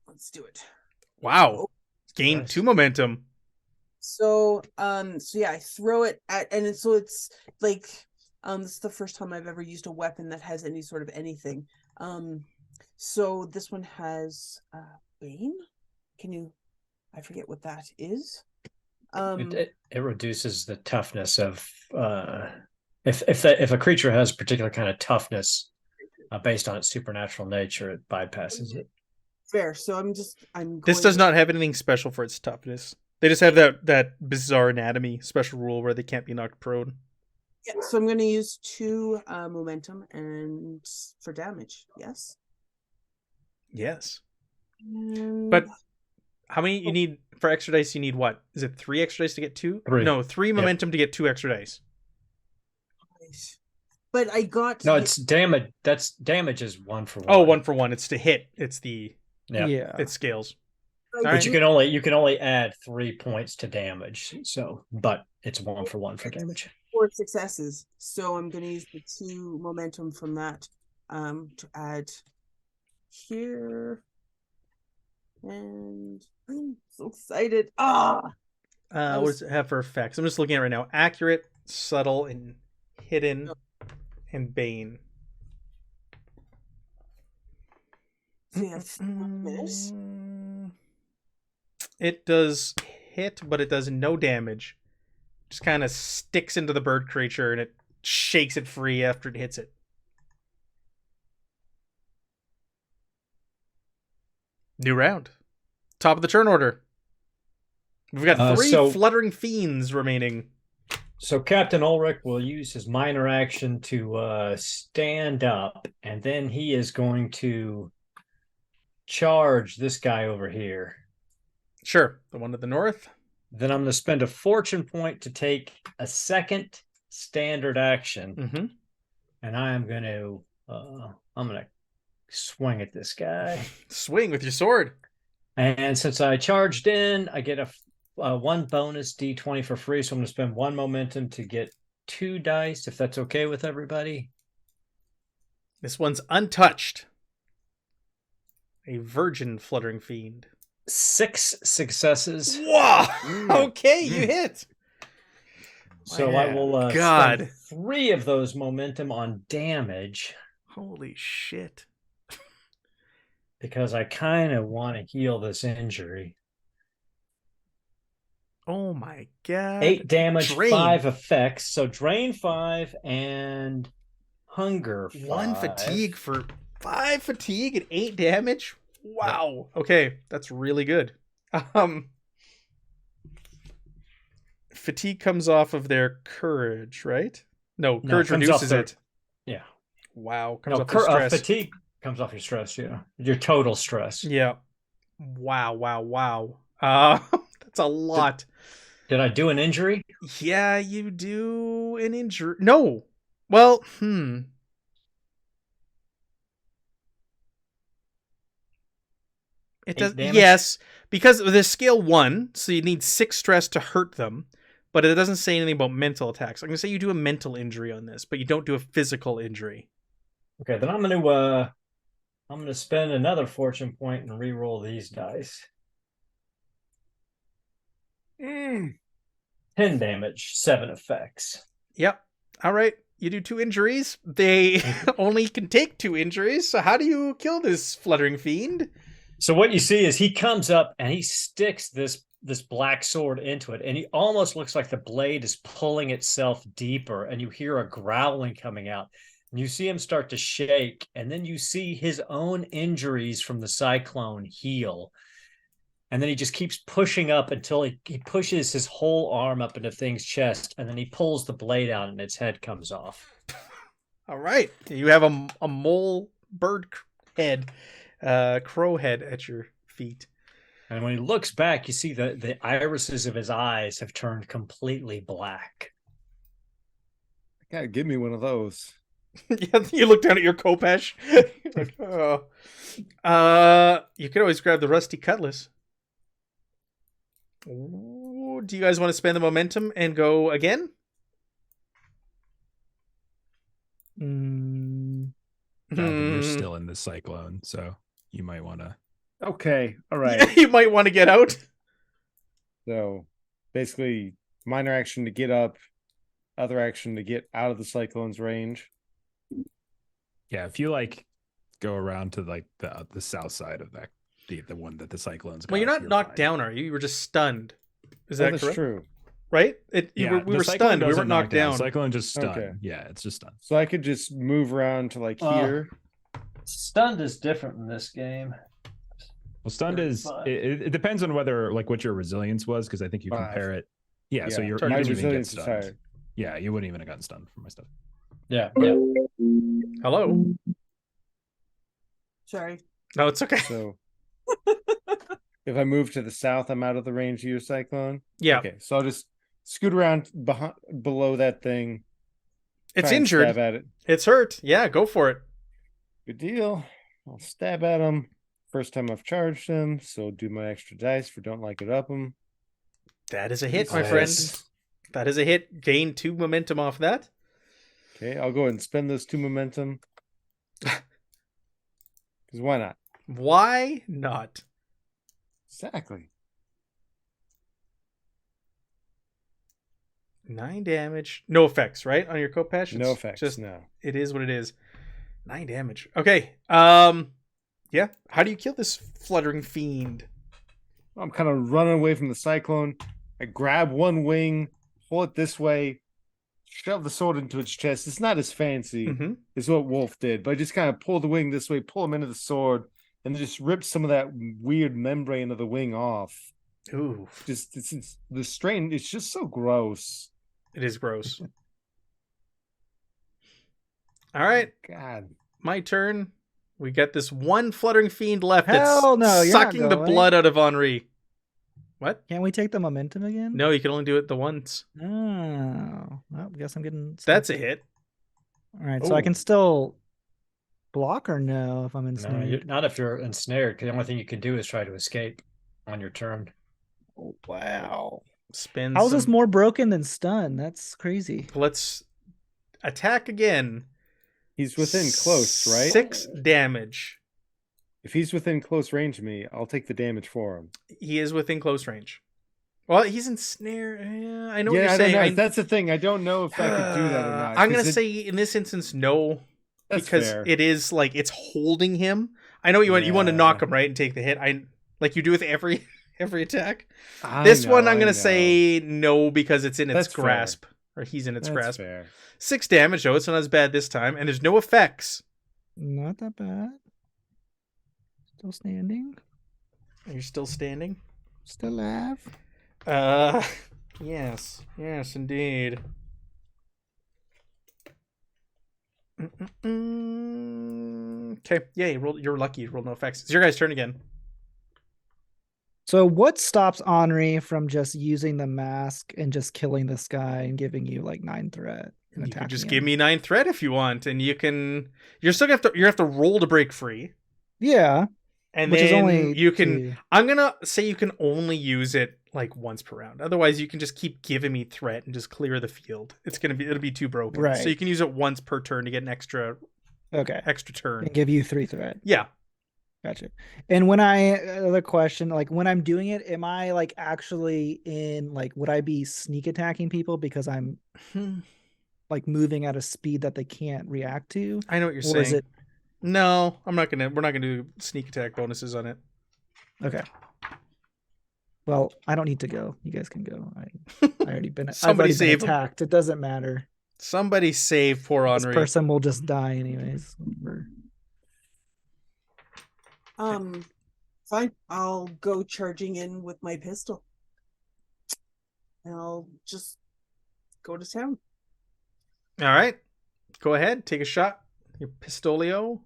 Let's do it. Wow. Gain Nice. 2 momentum. So yeah, I throw it at, and it's like, this is the first time I've ever used a weapon that has any sort of anything. So this one has Bane. I forget what that is. It reduces the toughness of if a creature has a particular kind of toughness based on its supernatural nature, it bypasses it. Fair. So I'm This going does not have anything special for its toughness. They just have that bizarre anatomy special rule where they can't be knocked prone. Yeah, so I'm going to use 2 momentum and for damage. Yes. Yes. And But how many you need for extra dice? You need what? Is it 3 extra dice to get 2? 3. No, 3 momentum to get 2 extra dice. But I got No, it's damage. Damage is 1 for 1. Oh, 1 for 1. It's to hit. It's the Yeah. it scales. I Alright. But you can only add 3 points to damage. So, but it's 1 for 1 for damage. 4 successes. So I'm going to use the 2 momentum from that to add here. And I'm so excited. That What was- does it have for effects? I'm just looking at it right now. Accurate, subtle, and hidden, and bane. So yeah, 4 minutes. It does hit, but it does no damage. Just kind of sticks into the bird creature and it shakes it free after it hits it. New round. Top of the turn order. We've got 3 so- fluttering fiends remaining. So Captain Ulrich will use his minor action to stand up, and then he is going to charge this guy over here. Sure, the one to the north. Then I'm going to spend a fortune point to take a second standard action, Mm-hmm. and I'm going to swing at this guy. Swing with your sword. And since I charged in, I get a 1 bonus D20 for free. So I'm going to spend 1 momentum to get 2 dice, if that's okay with everybody. This one's untouched. A virgin fluttering fiend. 6 successes. Wow. Mm. Okay, you hit. So I will God. spend 3 of those momentum on damage Holy shit. because I kind of want to heal this injury. Oh my god. 8 damage, Drain. 5 effects. So drain 5 and hunger 5. 1 fatigue for 5 fatigue and 8 damage. Wow. Okay, that's really good. Fatigue comes off of their courage, right? No, No, courage comes off reduces their- it. Yeah. Wow, comes No, off their stress. fatigue comes off your stress, yeah. Your total stress. Yeah. Wow. That's a lot. Did I do an injury? Yeah, you do an injury. No. Well, It 8 does. damage? Yes, because the scale 1, so you need 6 stress to hurt them, but it doesn't say anything about mental attacks. I'm gonna say you do a mental injury on this, but you don't do a physical injury. Okay, then I'm gonna spend another fortune point and re-roll these dice. 10 damage, 7 effects. Yep. All right. You do 2 injuries. They only can take 2 injuries. So how do you kill this fluttering fiend? So what you see is he comes up and he sticks this black sword into it, and he almost looks like the blade is pulling itself deeper, and you hear a growling coming out. And you see him start to shake, and then you see his own injuries from the cyclone heal. And then he just keeps pushing up until he pushes his whole arm up into Thing's chest, and then he pulls the blade out and its head comes off. All right. You have a mole bird head, crow head at your feet. And when he looks back, you see the irises of his eyes have turned completely black. God, give me one of those. Yeah, you look down at your Kopesh. Like, oh. You could always grab the rusty cutlass. Ooh, do you guys want to spend the momentum and go again? You're still in this cyclone, so you might want to. Okay, all right. You might want to get out. So basically, minor action to get up, other action to get out of the cyclone's range. Yeah, if you like go around to like the south side of that, the one that the cyclone's got. Well, you're not knocked fine. down, are you? You were just stunned. Is Oh, that that's correct? true. Right? We the were cyclone stunned. We doesn't weren't knock knocked down. Cyclone just stunned. Okay. Yeah, it's just stunned. So I could just move around to like here. Stunned is different in this game. Well, stunned is it depends on whether like what your resilience was, because I think you 5. compare it. Yeah, so Yeah, you my wouldn't even get resilience is stunned. higher. Yeah, you wouldn't even have gotten stunned from my stuff. Yeah. Hello? Sorry. No, it's okay. So if I move to the south, I'm out of the range of your cyclone. Yeah. Okay, so I'll just scoot around below that thing. It's try and injured. Stab at it. It's hurt. Yeah, go for it. Good deal. I'll stab at him. First time I've charged him, so do my extra dice for don't like it up him. That is a hit, my Nice. friend. That is a hit. Gain 2 momentum off that. Okay, I'll go ahead and spend those 2 momentum. Because why not? Why not? Exactly. 9 damage. No effects, right? On your Kopesh? No It's effects. Just No. it is what it is. 9 damage. Okay. Yeah. How do you kill this fluttering fiend? I'm kind of running away from the cyclone. I grab one wing, pull it this way, shove the sword into its chest. It's not as fancy Mm-hmm. as what Wolf did, but I just kind of pull the wing this way, pull him into the sword, and just rip some of that weird membrane of the wing off. Ooh, Just it's the strain. It's just so gross. it is gross. All right, God. my turn. We got this one fluttering fiend left Hell no, that's you're not sucking the going. blood out of Henri. What? Can't we take the momentum again? No, you can only do it the once. Oh, well, guess I'm getting. That's a hit. All right, so I Ooh. can still block or no if I'm No, ensnared. not if you're ensnared, because the only thing you can do is try to escape on your turn. Oh, wow. Spin. How is this some- more broken than stun? That's crazy. Let's attack again. He's within close, right? 6 damage. If he's within close range of me, I'll take the damage for him. He is within close range. Well, he's in snare. I know what Yeah, you're I saying. don't know. That's the thing. I don't know if I could do that or not. I'm gonna 'cause say in this instance no, that's because fair. it is like it's holding him. I know you want to knock him right and take the hit. I like you do with every attack. This one I'm gonna say no because it's in its That's fair. grasp, or he's in its That's grasp. fair. 6 damage though. It's not as bad this time, and there's no effects. Not that bad. Still standing. Are you still standing? Still alive. Yes, indeed. Okay, yeah, you're lucky. You rolled no effects. It's your guys' turn again. So what stops Henri from just using the mask and just killing this guy and giving you like 9 threat and You could just attacking give him? me 9 threat if you want, and you can. You're still gonna have to roll to break free, Yeah, and which then is only you can. 2. I'm gonna say you can only use it like once per round. Otherwise, you can just keep giving me threat and just clear the field. It'll be too broken. Right. So you can use it once per turn to get an extra Okay. turn. And give you 3 threat. Yeah. Gotcha. And when other question, like when I'm doing it, am I like actually in like would I be sneak attacking people because I'm like moving at a speed that they can't react to? I know what you're Or saying. is it No, we're not gonna do sneak attack bonuses on it. okay? Well, I don't need to go. You guys can go. I already been. I've Somebody already save been him. attacked. It doesn't matter. Somebody save poor This Henri. person will just die anyways. Fine. I'll go charging in with my pistol. And I'll just go to town. All right, go ahead, take a shot. Your pistolero.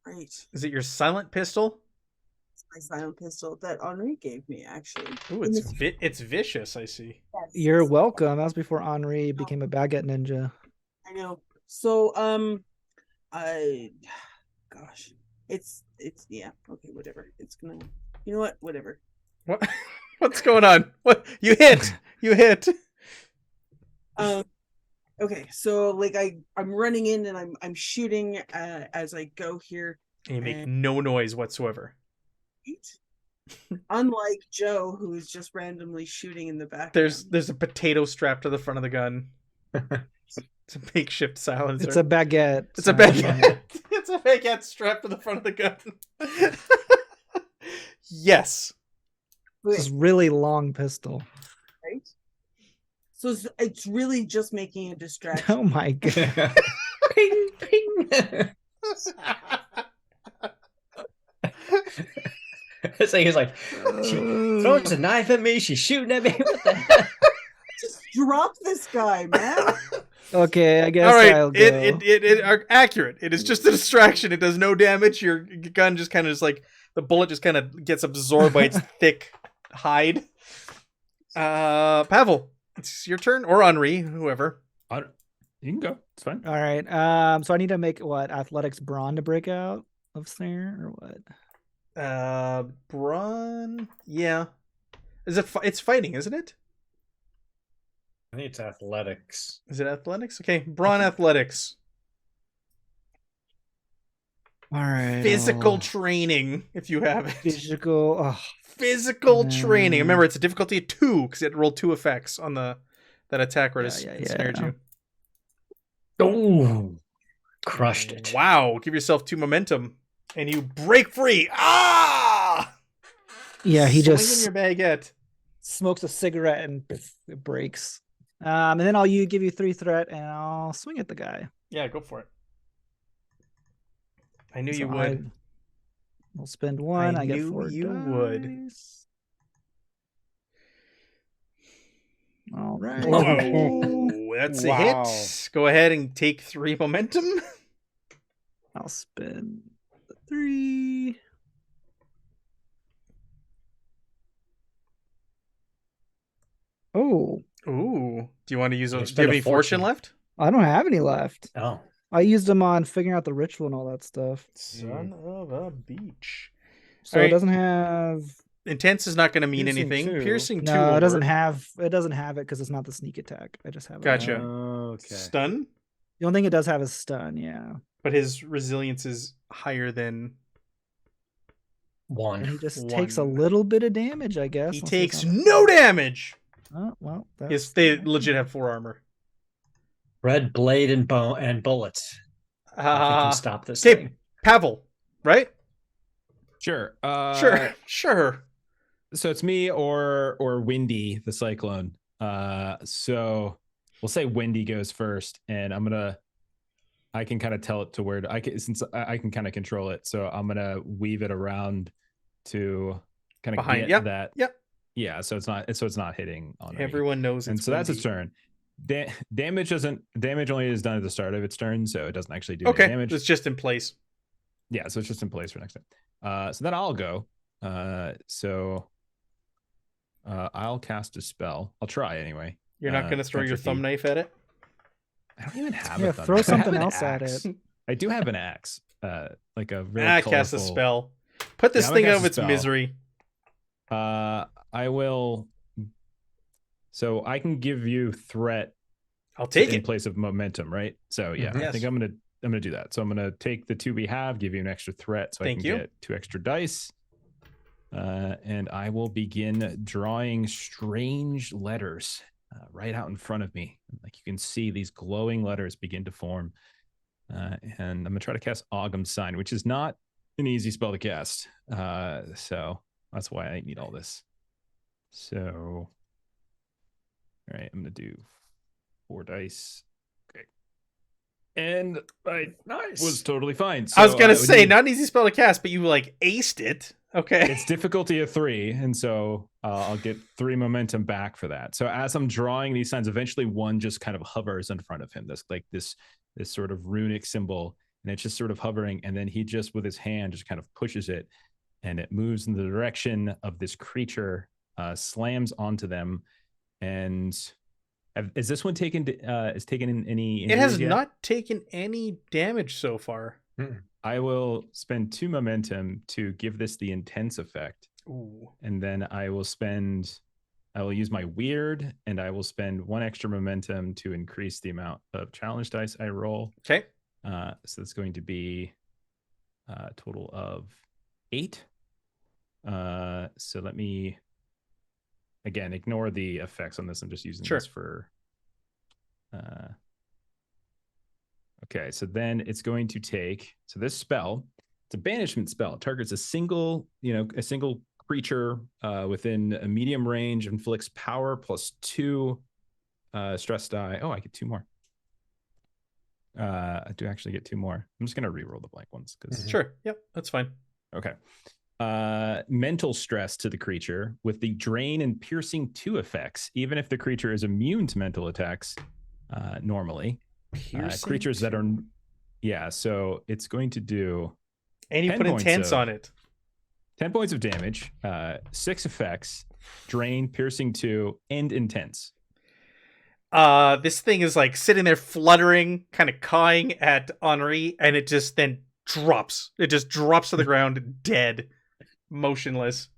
Right. Is it your silent pistol? It's my silent pistol that Henri gave me, actually. Ooh, it's vicious. I see. You're welcome. That was before Henri became a baguette ninja. I know. So, it's yeah. Okay, whatever. It's gonna. You know what? Whatever. What? What's going on? What? You hit. Okay, so like I'm running in and I'm shooting as I go here. And you make no noise whatsoever. Unlike Joe, who's just randomly shooting in the back. There's a potato strapped to the front of the gun. It's a makeshift silencer. It's a baguette. It's a baguette. It's a baguette strapped to the front of the gun. Yes. This is really long pistol. Right. So it's really just making a distraction. Oh my god. Ping, ping. It's like he's like, she throws a knife at me. She's shooting at me. What the hell? Just drop this guy, man. Okay, I guess All right, I'll go. it are accurate. It is just a distraction. It does no damage. Your gun just kind of just like the bullet just kind of gets absorbed by its thick hide. Pavel, it's your turn, or Henri, whoever. You can go. It's fine. All right. So I need to make what athletics brawn to break out of snare or what? Brawn. Yeah, it's fighting, isn't it? I think it's athletics. Is it athletics? Okay, brawn athletics. All right. Physical training, if you have it. Physical. Oh, Physical training. Remember, it's a difficulty of 2 because it rolled 2 effects on that attack where it ensnared you. Oh, crushed it. Wow! Give yourself 2 momentum, and you break free. Ah! yeah, he Swing just in your baguette. smokes a cigarette and it breaks. And then give you 3 threat and I'll swing at the guy. Yeah, go for it. I knew So you would. We'll spend 1. I get knew 4 you would. dice. All right. Whoa, that's a Wow. hit. Go ahead and take 3 momentum. I'll spend 3. Oh, Ooh. Do you want to use You those? Do you spend have a any fortune fortune. left? I don't have any left. Oh, I used them on figuring out the ritual and all that stuff. Son of a beach. So All it right. doesn't have. Intense is not going to mean Piercing anything. 2. Piercing 2. No, will it doesn't work. have. It doesn't have it because it's not the sneak attack. I just have. Gotcha. Okay. Stun? The only thing it does have is stun. Yeah, but his resilience is higher than and One. he just takes a One. little bit of damage, I guess. he unless he's takes on a- no damage. Oh well, Yes, that's they legit have 4 armor. Red blade and bullets. I think can stop this Okay, thing. Pavel, right? Sure. Sure. So it's me or Windy, the cyclone. So we'll say Windy goes first, and I can kind of tell it to where since I can kind of control it. So I'm gonna weave it around to kind of Behind. get that. Yep. Yeah. So it's not hitting on me. Everyone knows it's And so that's Wendy. its turn. Damage only is done at the start of its turn, so it doesn't actually do any Okay, damage. it's just in place. Yeah, so it's just in place for next time. So then I'll go. I'll cast a spell. I'll try aneway. You're not going to throw your tricky. thumb knife at it? I don't even have Yeah, a thumb throw knife. I have something an else at axe. it. I do have an axe. Like a very Cast a colorful- spell. Put this Yeah, I'm thing gonna out of cast a its spell. misery. I will. So I can give you threat I'll take in it. place of momentum, right? So yeah, Mhm. I think I'm gonna do that. So I'm gonna take the 2 we have, give you an extra threat, so Thank I you. can get 2 extra dice. And I will begin drawing strange letters right out in front of me. Like you can see these glowing letters begin to form. And I'm gonna try to cast Ogham Sign, which is not an easy spell to cast. So that's why I need all this. So, all right, I'm gonna do 4 dice. Okay, and I Nice. was totally fine. I was So, going to would say, need- not an easy spell to cast, but you like aced it. Okay. it's difficulty of 3, and so I'll get 3 momentum back for that. So as I'm drawing these signs, eventually one just kind of hovers in front of him. This sort of runic symbol, and it's just sort of hovering, and then he just with his hand just kind of pushes it, and it moves in the direction of this creature, slams onto them, and is this one taken in any It has injuries yet? not taken any damage so far. I will spend 2 momentum to give this the intense effect. Ooh. And then I will use my weird, and I will spend 1 extra momentum to increase the amount of challenge dice I roll. Okay. So it's going to be a total of 8. So let me, again, ignore the effects on this. I'm just using Sure. this for... Okay, so then it's going to take... So this spell, it's a banishment spell. It targets a single creature within a medium range, inflicts power plus 2 stress die. Oh, I get 2 more. I do actually get 2 more. I'm just gonna re-roll the blank ones because Sure. Yep. That's fine. okay. Mental stress to the creature with the drain and piercing 2 effects, even if the creature is immune to mental attacks normally. Creatures that are so it's going to do, and you 10 put points intense of- on it. 10 points of damage, 6 effects, drain, piercing 2, and intense. This thing is like sitting there fluttering, kind of cawing at Henri, and it just then drops. It just drops to the ground, dead, motionless.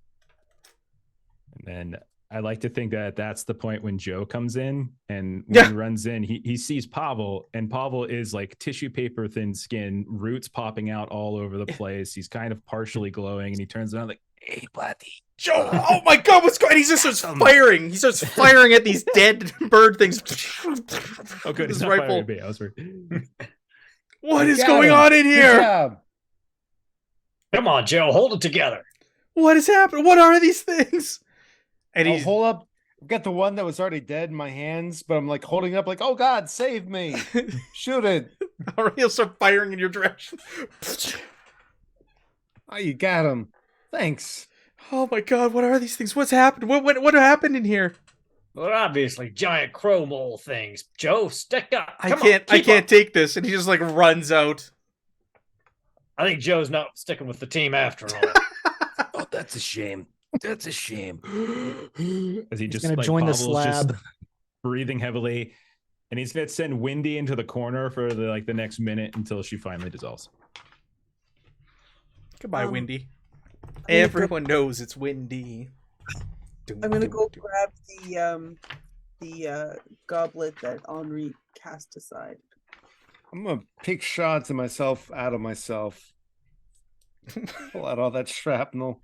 And then I like to think that that's the point when Joe comes in, and when he runs in, he sees Pavel, and Pavel is like tissue paper thin skin, roots popping out all over the place. He's kind of partially glowing, and he turns around like, "Hey, buddy." Joe, oh my god, what's going on? He just starts firing. He starts firing at these dead bird things. Oh, good. His He's not rifle. firing at me. I was worried. What is Got going him. on in Good here? job. Come on, Joe, hold it together. What is happening? What are these things? And I'll he's hold up. I've got the one that was already dead in my hands, but I'm like holding it up, like, "Oh God, save me! Shoot it! he'll start firing in your direction. Oh, you got him. Thanks." Oh my god, what are these things? What's happened? What happened in here? Well, obviously, giant crow mole things. Joe, stick up. I Come on, can't keep up. take this. And he just like runs out. I think Joe's not sticking with the team after all. Oh, that's a shame. That's a shame. As he He's just gonna like join the Pavel's just slab. breathing heavily, and he's gonna send Windy into the corner for the next minute until she finally dissolves. Goodbye, Um, Windy. gonna Everyone knows it's Windy. I'm gonna go grab the goblet that Henri cast aside. I'm gonna pick shots of myself out of myself. Pull out all that shrapnel.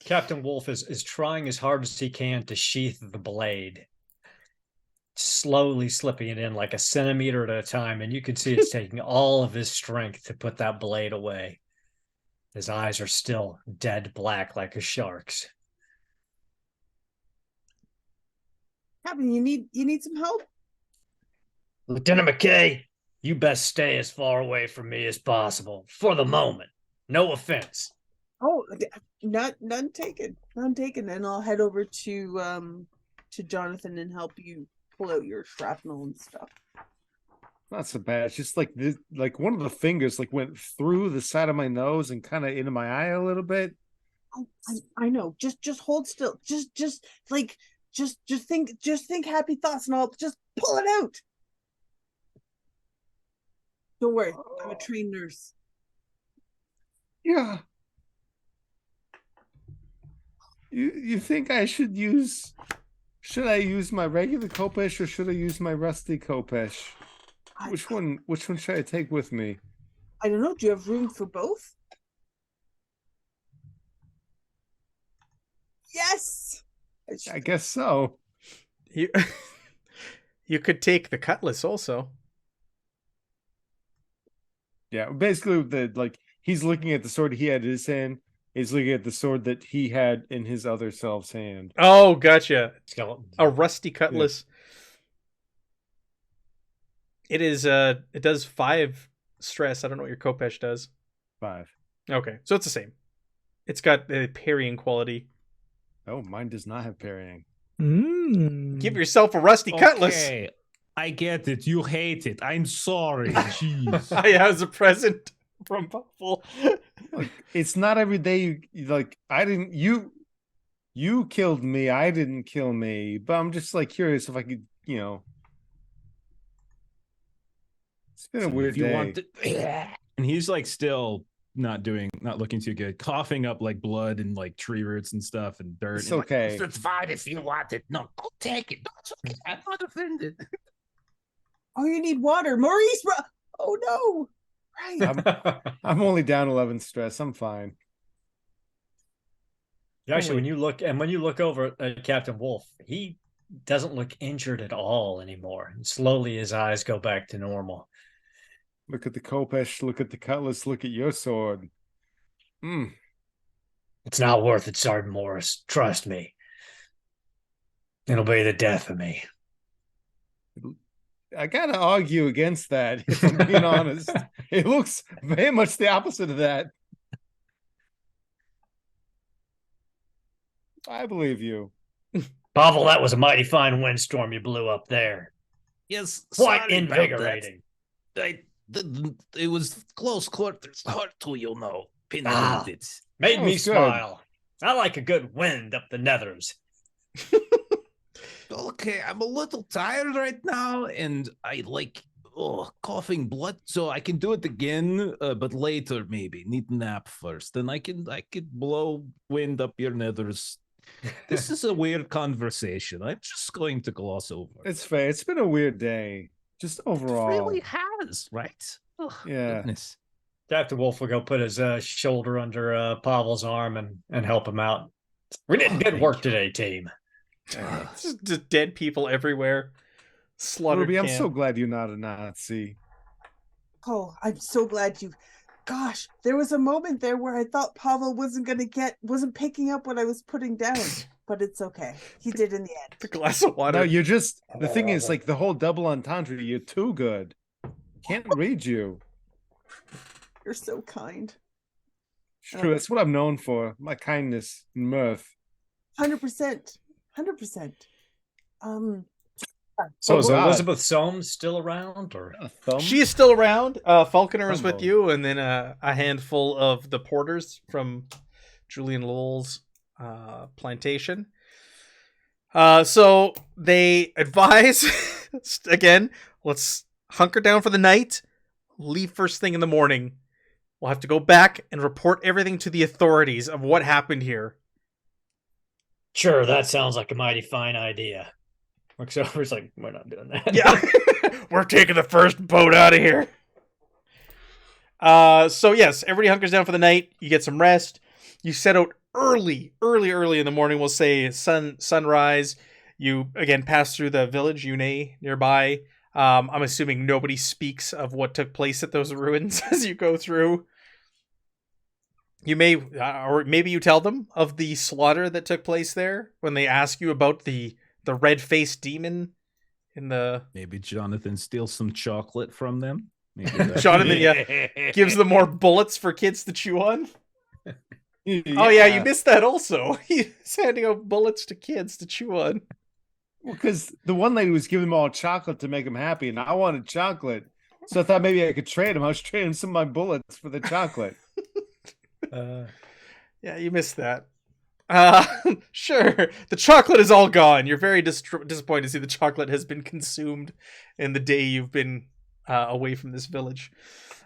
Captain Wolf is trying as hard as he can to sheath the blade, slowly slipping it in like a centimeter at a time, and you can see it's taking all of his strength to put that blade away. His eyes are still dead black like a shark's. Captain, you need some help? Lieutenant McKay, you best stay as far away from me as possible for the moment. No offense. Oh, none taken. None taken. And I'll head over to Jonathan and help you pull out your shrapnel and stuff. Not so bad. It's just like this, like one of the fingers like went through the side of my nose and kind of into my eye a little bit. Oh, I know. Just hold still. Just think happy thoughts and I'll just pull it out. Don't worry. I'm a trained nurse. Yeah. You think I should I use my regular Kopesh or should I use my rusty Kopesh? Which one should I take with me? I don't know. Do you have room for both? Yes. I guess so. You you could take the cutlass also. Yeah, basically he's looking at the sword he had in his hand. He's looking at the sword that he had in his other self's hand. Oh, gotcha. Skeleton. A rusty cutlass. Yeah. It does 5 stress. I don't know what your Kopesh does. 5. Okay, so it's the same. It's got the parrying quality. Oh, mine does not have parrying. Give yourself a rusty cutlass. Okay, I get it. You hate it. I'm sorry. Jeez. I have a present from Buffalo. Like, it's not every day you killed me, I didn't kill me, but I'm just like curious if I could, it's been a weird day. And he's like still not looking too good, coughing up like blood and like tree roots and stuff and dirt. It's and okay. It's fine if you want it. No, go take it. No, it's okay. I'm not offended. Oh, you need water, Maurice. Oh no! Right. I'm only down 11 stress. I'm fine. Actually, when you look over at Captain Wolf, he doesn't look injured at all anymore. And slowly his eyes go back to normal. Look at the Kopesh, look at the cutlass, look at your sword. It's not worth it, Sergeant Morris. Trust me. It'll be the death of me. I gotta argue against that, if I'm being honest. It looks very much the opposite of that. I believe you. Pavel, that was a mighty fine windstorm you blew up there. Yes, Quite invigorating. It was close quarters, hard to, pinpoint it. Made me good. smile. I like a good wind up the nethers. Okay, I'm a little tired right now, and I like coughing blood, so I can do it again, but later maybe. Need a nap first, and I could blow wind up your nethers. This is a weird conversation. I'm just going to gloss over. It's fair. It's been a weird day, just overall. It really has, right? Oh, Yeah. Goodness. Captain Wolf will go put his shoulder under Pavel's arm and help him out. We did good work today, team. Just dead people everywhere. Slaughtered. Ruby, I'm camp. so glad you're not a Nazi. Oh, I'm so glad you. Gosh, there was a moment there where I thought Pavel wasn't picking up what I was putting down, but it's okay. He did in the end. The glass of water. No, you're just, the thing is, like, the whole double entendre, you're too good. Can't read you. You're so kind. It's true. That's what I'm known for. My kindness and mirth. 100%. 100%. So is God. Elizabeth Soames still around, or A thumb? She is still around. Falconer is with Humble. you, and then a handful of the porters from Julian Lowell's plantation. So they advise again, let's hunker down for the night, leave first thing in the morning. We'll have to go back and report everything to the authorities of what happened here. Sure, that sounds like a mighty fine idea. looks over. He's like, we're not doing that. Yeah, we're taking the first boat out of here. So yes, everybody hunkers down for the night. You get some rest. You set out early in the morning. We'll say sunrise. You again pass through the village Une nearby. I'm assuming nobody speaks of what took place at those ruins as you go through. You may, or maybe you tell them of the slaughter that took place there when they ask you about the red-faced demon in the. Maybe Jonathan steals some chocolate from them. Maybe Jonathan, gives them more bullets for kids to chew on. Oh yeah, you missed that also. He's handing out bullets to kids to chew on. Well, because the one lady was giving them all chocolate to make them happy, and I wanted chocolate. So I thought maybe I could trade them. I was trading some of my bullets for the chocolate. Yeah, you missed that. Sure. The chocolate is all gone. You're very disappointed to see the chocolate has been consumed in the day you've been away from this village.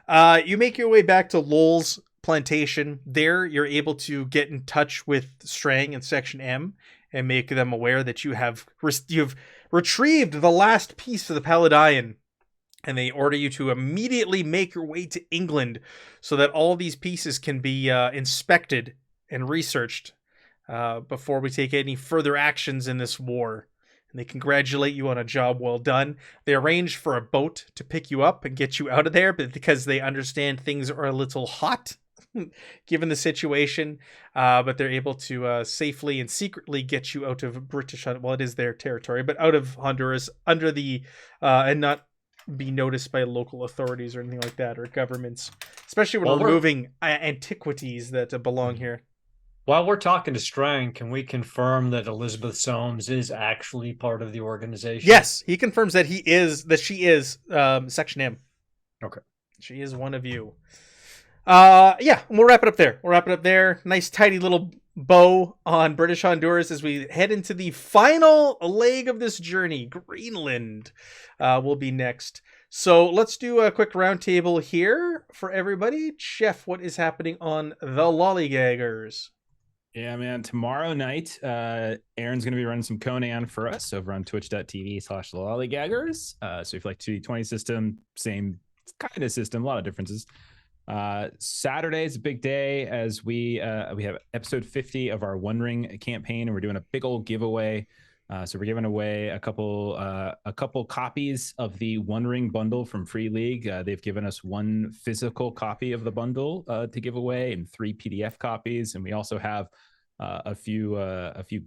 You make your way back to Lowell's plantation. There, you're able to get in touch with Strang and Section M and make them aware that you've retrieved the last piece of the Paladion, and they order you to immediately make your way to England so that all these pieces can be inspected and researched before we take any further actions in this war. And they congratulate you on a job well done. They arrange for a boat to pick you up and get you out of there, but because they understand things are a little hot given the situation, but they're able to safely and secretly get you out of British, well, it is their territory, but out of Honduras under the and not be noticed by local authorities or anything like that, or governments, especially when we're moving antiquities that belong here. While we're talking to Strang, can we confirm that Elizabeth Soames is actually part of the organization? Yes, he confirms that she is Section M. Okay. She is one of you. Yeah, we'll wrap it up there. Nice tidy little bow on British Honduras as we head into the final leg of this journey. Greenland will be next. So let's do a quick roundtable here for everybody. Chef, what is happening on the Lollygaggers? Yeah, man. Tomorrow night, Aaron's going to be running some Conan for us over on twitch.tv/lollygaggers. So if you like 2D20 system, same kind of system, a lot of differences. Saturday is a big day as we have episode 50 of our One Ring campaign, and we're doing a big old giveaway. So we're giving away a couple copies of the One Ring bundle from Free League. They've given us one physical copy of the bundle to give away, and 3 PDF copies. And we also have a few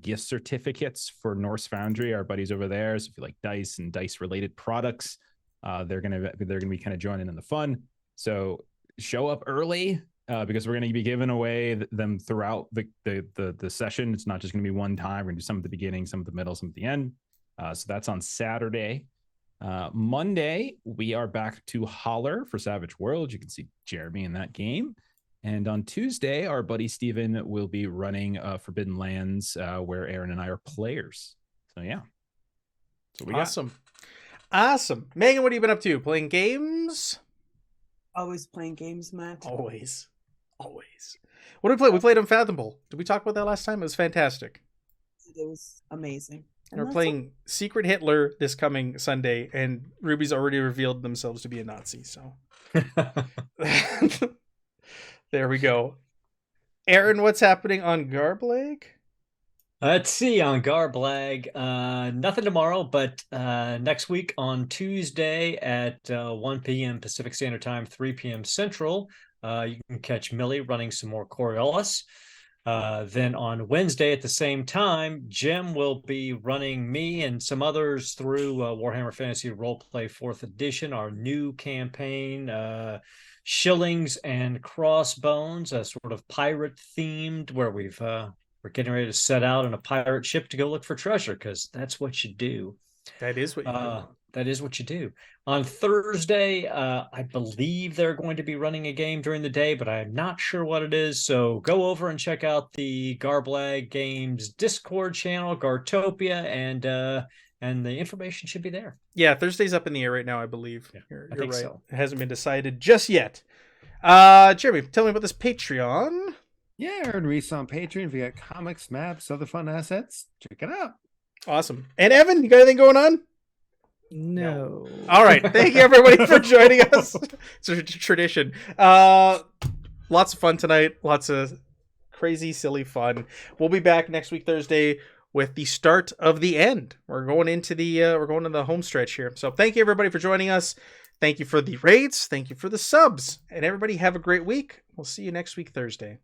gift certificates for Norse Foundry, our buddies over there. So if you like dice and dice related products, they're gonna be kind of joining in the fun. So show up early because we're going to be giving away them throughout the session. It's not just going to be one time. We're going to do some at the beginning, some at the middle, some at the end. So that's on Saturday. Monday, we are back to Holler for Savage World. You can see Jeremy in that game. And on Tuesday, our buddy Steven will be running Forbidden Lands, where Aaron and I are players. So yeah. So we Awesome. Megan, what have you been up to? Playing games? Always playing games, Matt. Always. What did we play? We played Unfathomable. Did we talk about that last time? It was fantastic. It was amazing. And we're playing Secret Hitler this coming Sunday, and Ruby's already revealed themselves to be a Nazi, so. There we go. Aaron, what's happening on Garblag? Let's see, on Garblag, nothing tomorrow, but next week on Tuesday at 1 p.m. Pacific Standard Time, 3 p.m. Central, you can catch Millie running some more Coriolis. Then on Wednesday at the same time, Jim will be running me and some others through Warhammer Fantasy Roleplay 4th Edition, our new campaign, Shillings and Crossbones, a sort of pirate-themed, where we're getting ready to set out on a pirate ship to go look for treasure, because that's what you do. That is what you do. That is what you do. On Thursday, I believe they're going to be running a game during the day, but I'm not sure what it is. So go over and check out the Garblag Games Discord channel, Gartopia, and the information should be there. Yeah, Thursday's up in the air right now, I believe. Yeah, You're I think right. so. It hasn't been decided just yet. Jeremy, tell me about this Patreon. Yeah, Aaron Reese on Patreon. If you got comics, maps, other fun assets, check it out. Awesome. And Evan, you got anything going on? No. All right. Thank you, everybody, for joining us. It's a tradition. Lots of fun tonight. Lots of crazy, silly fun. We'll be back next week, Thursday, with the start of the end. We're going into the home stretch here. So thank you, everybody, for joining us. Thank you for the raids. Thank you for the subs. And everybody have a great week. We'll see you next week, Thursday.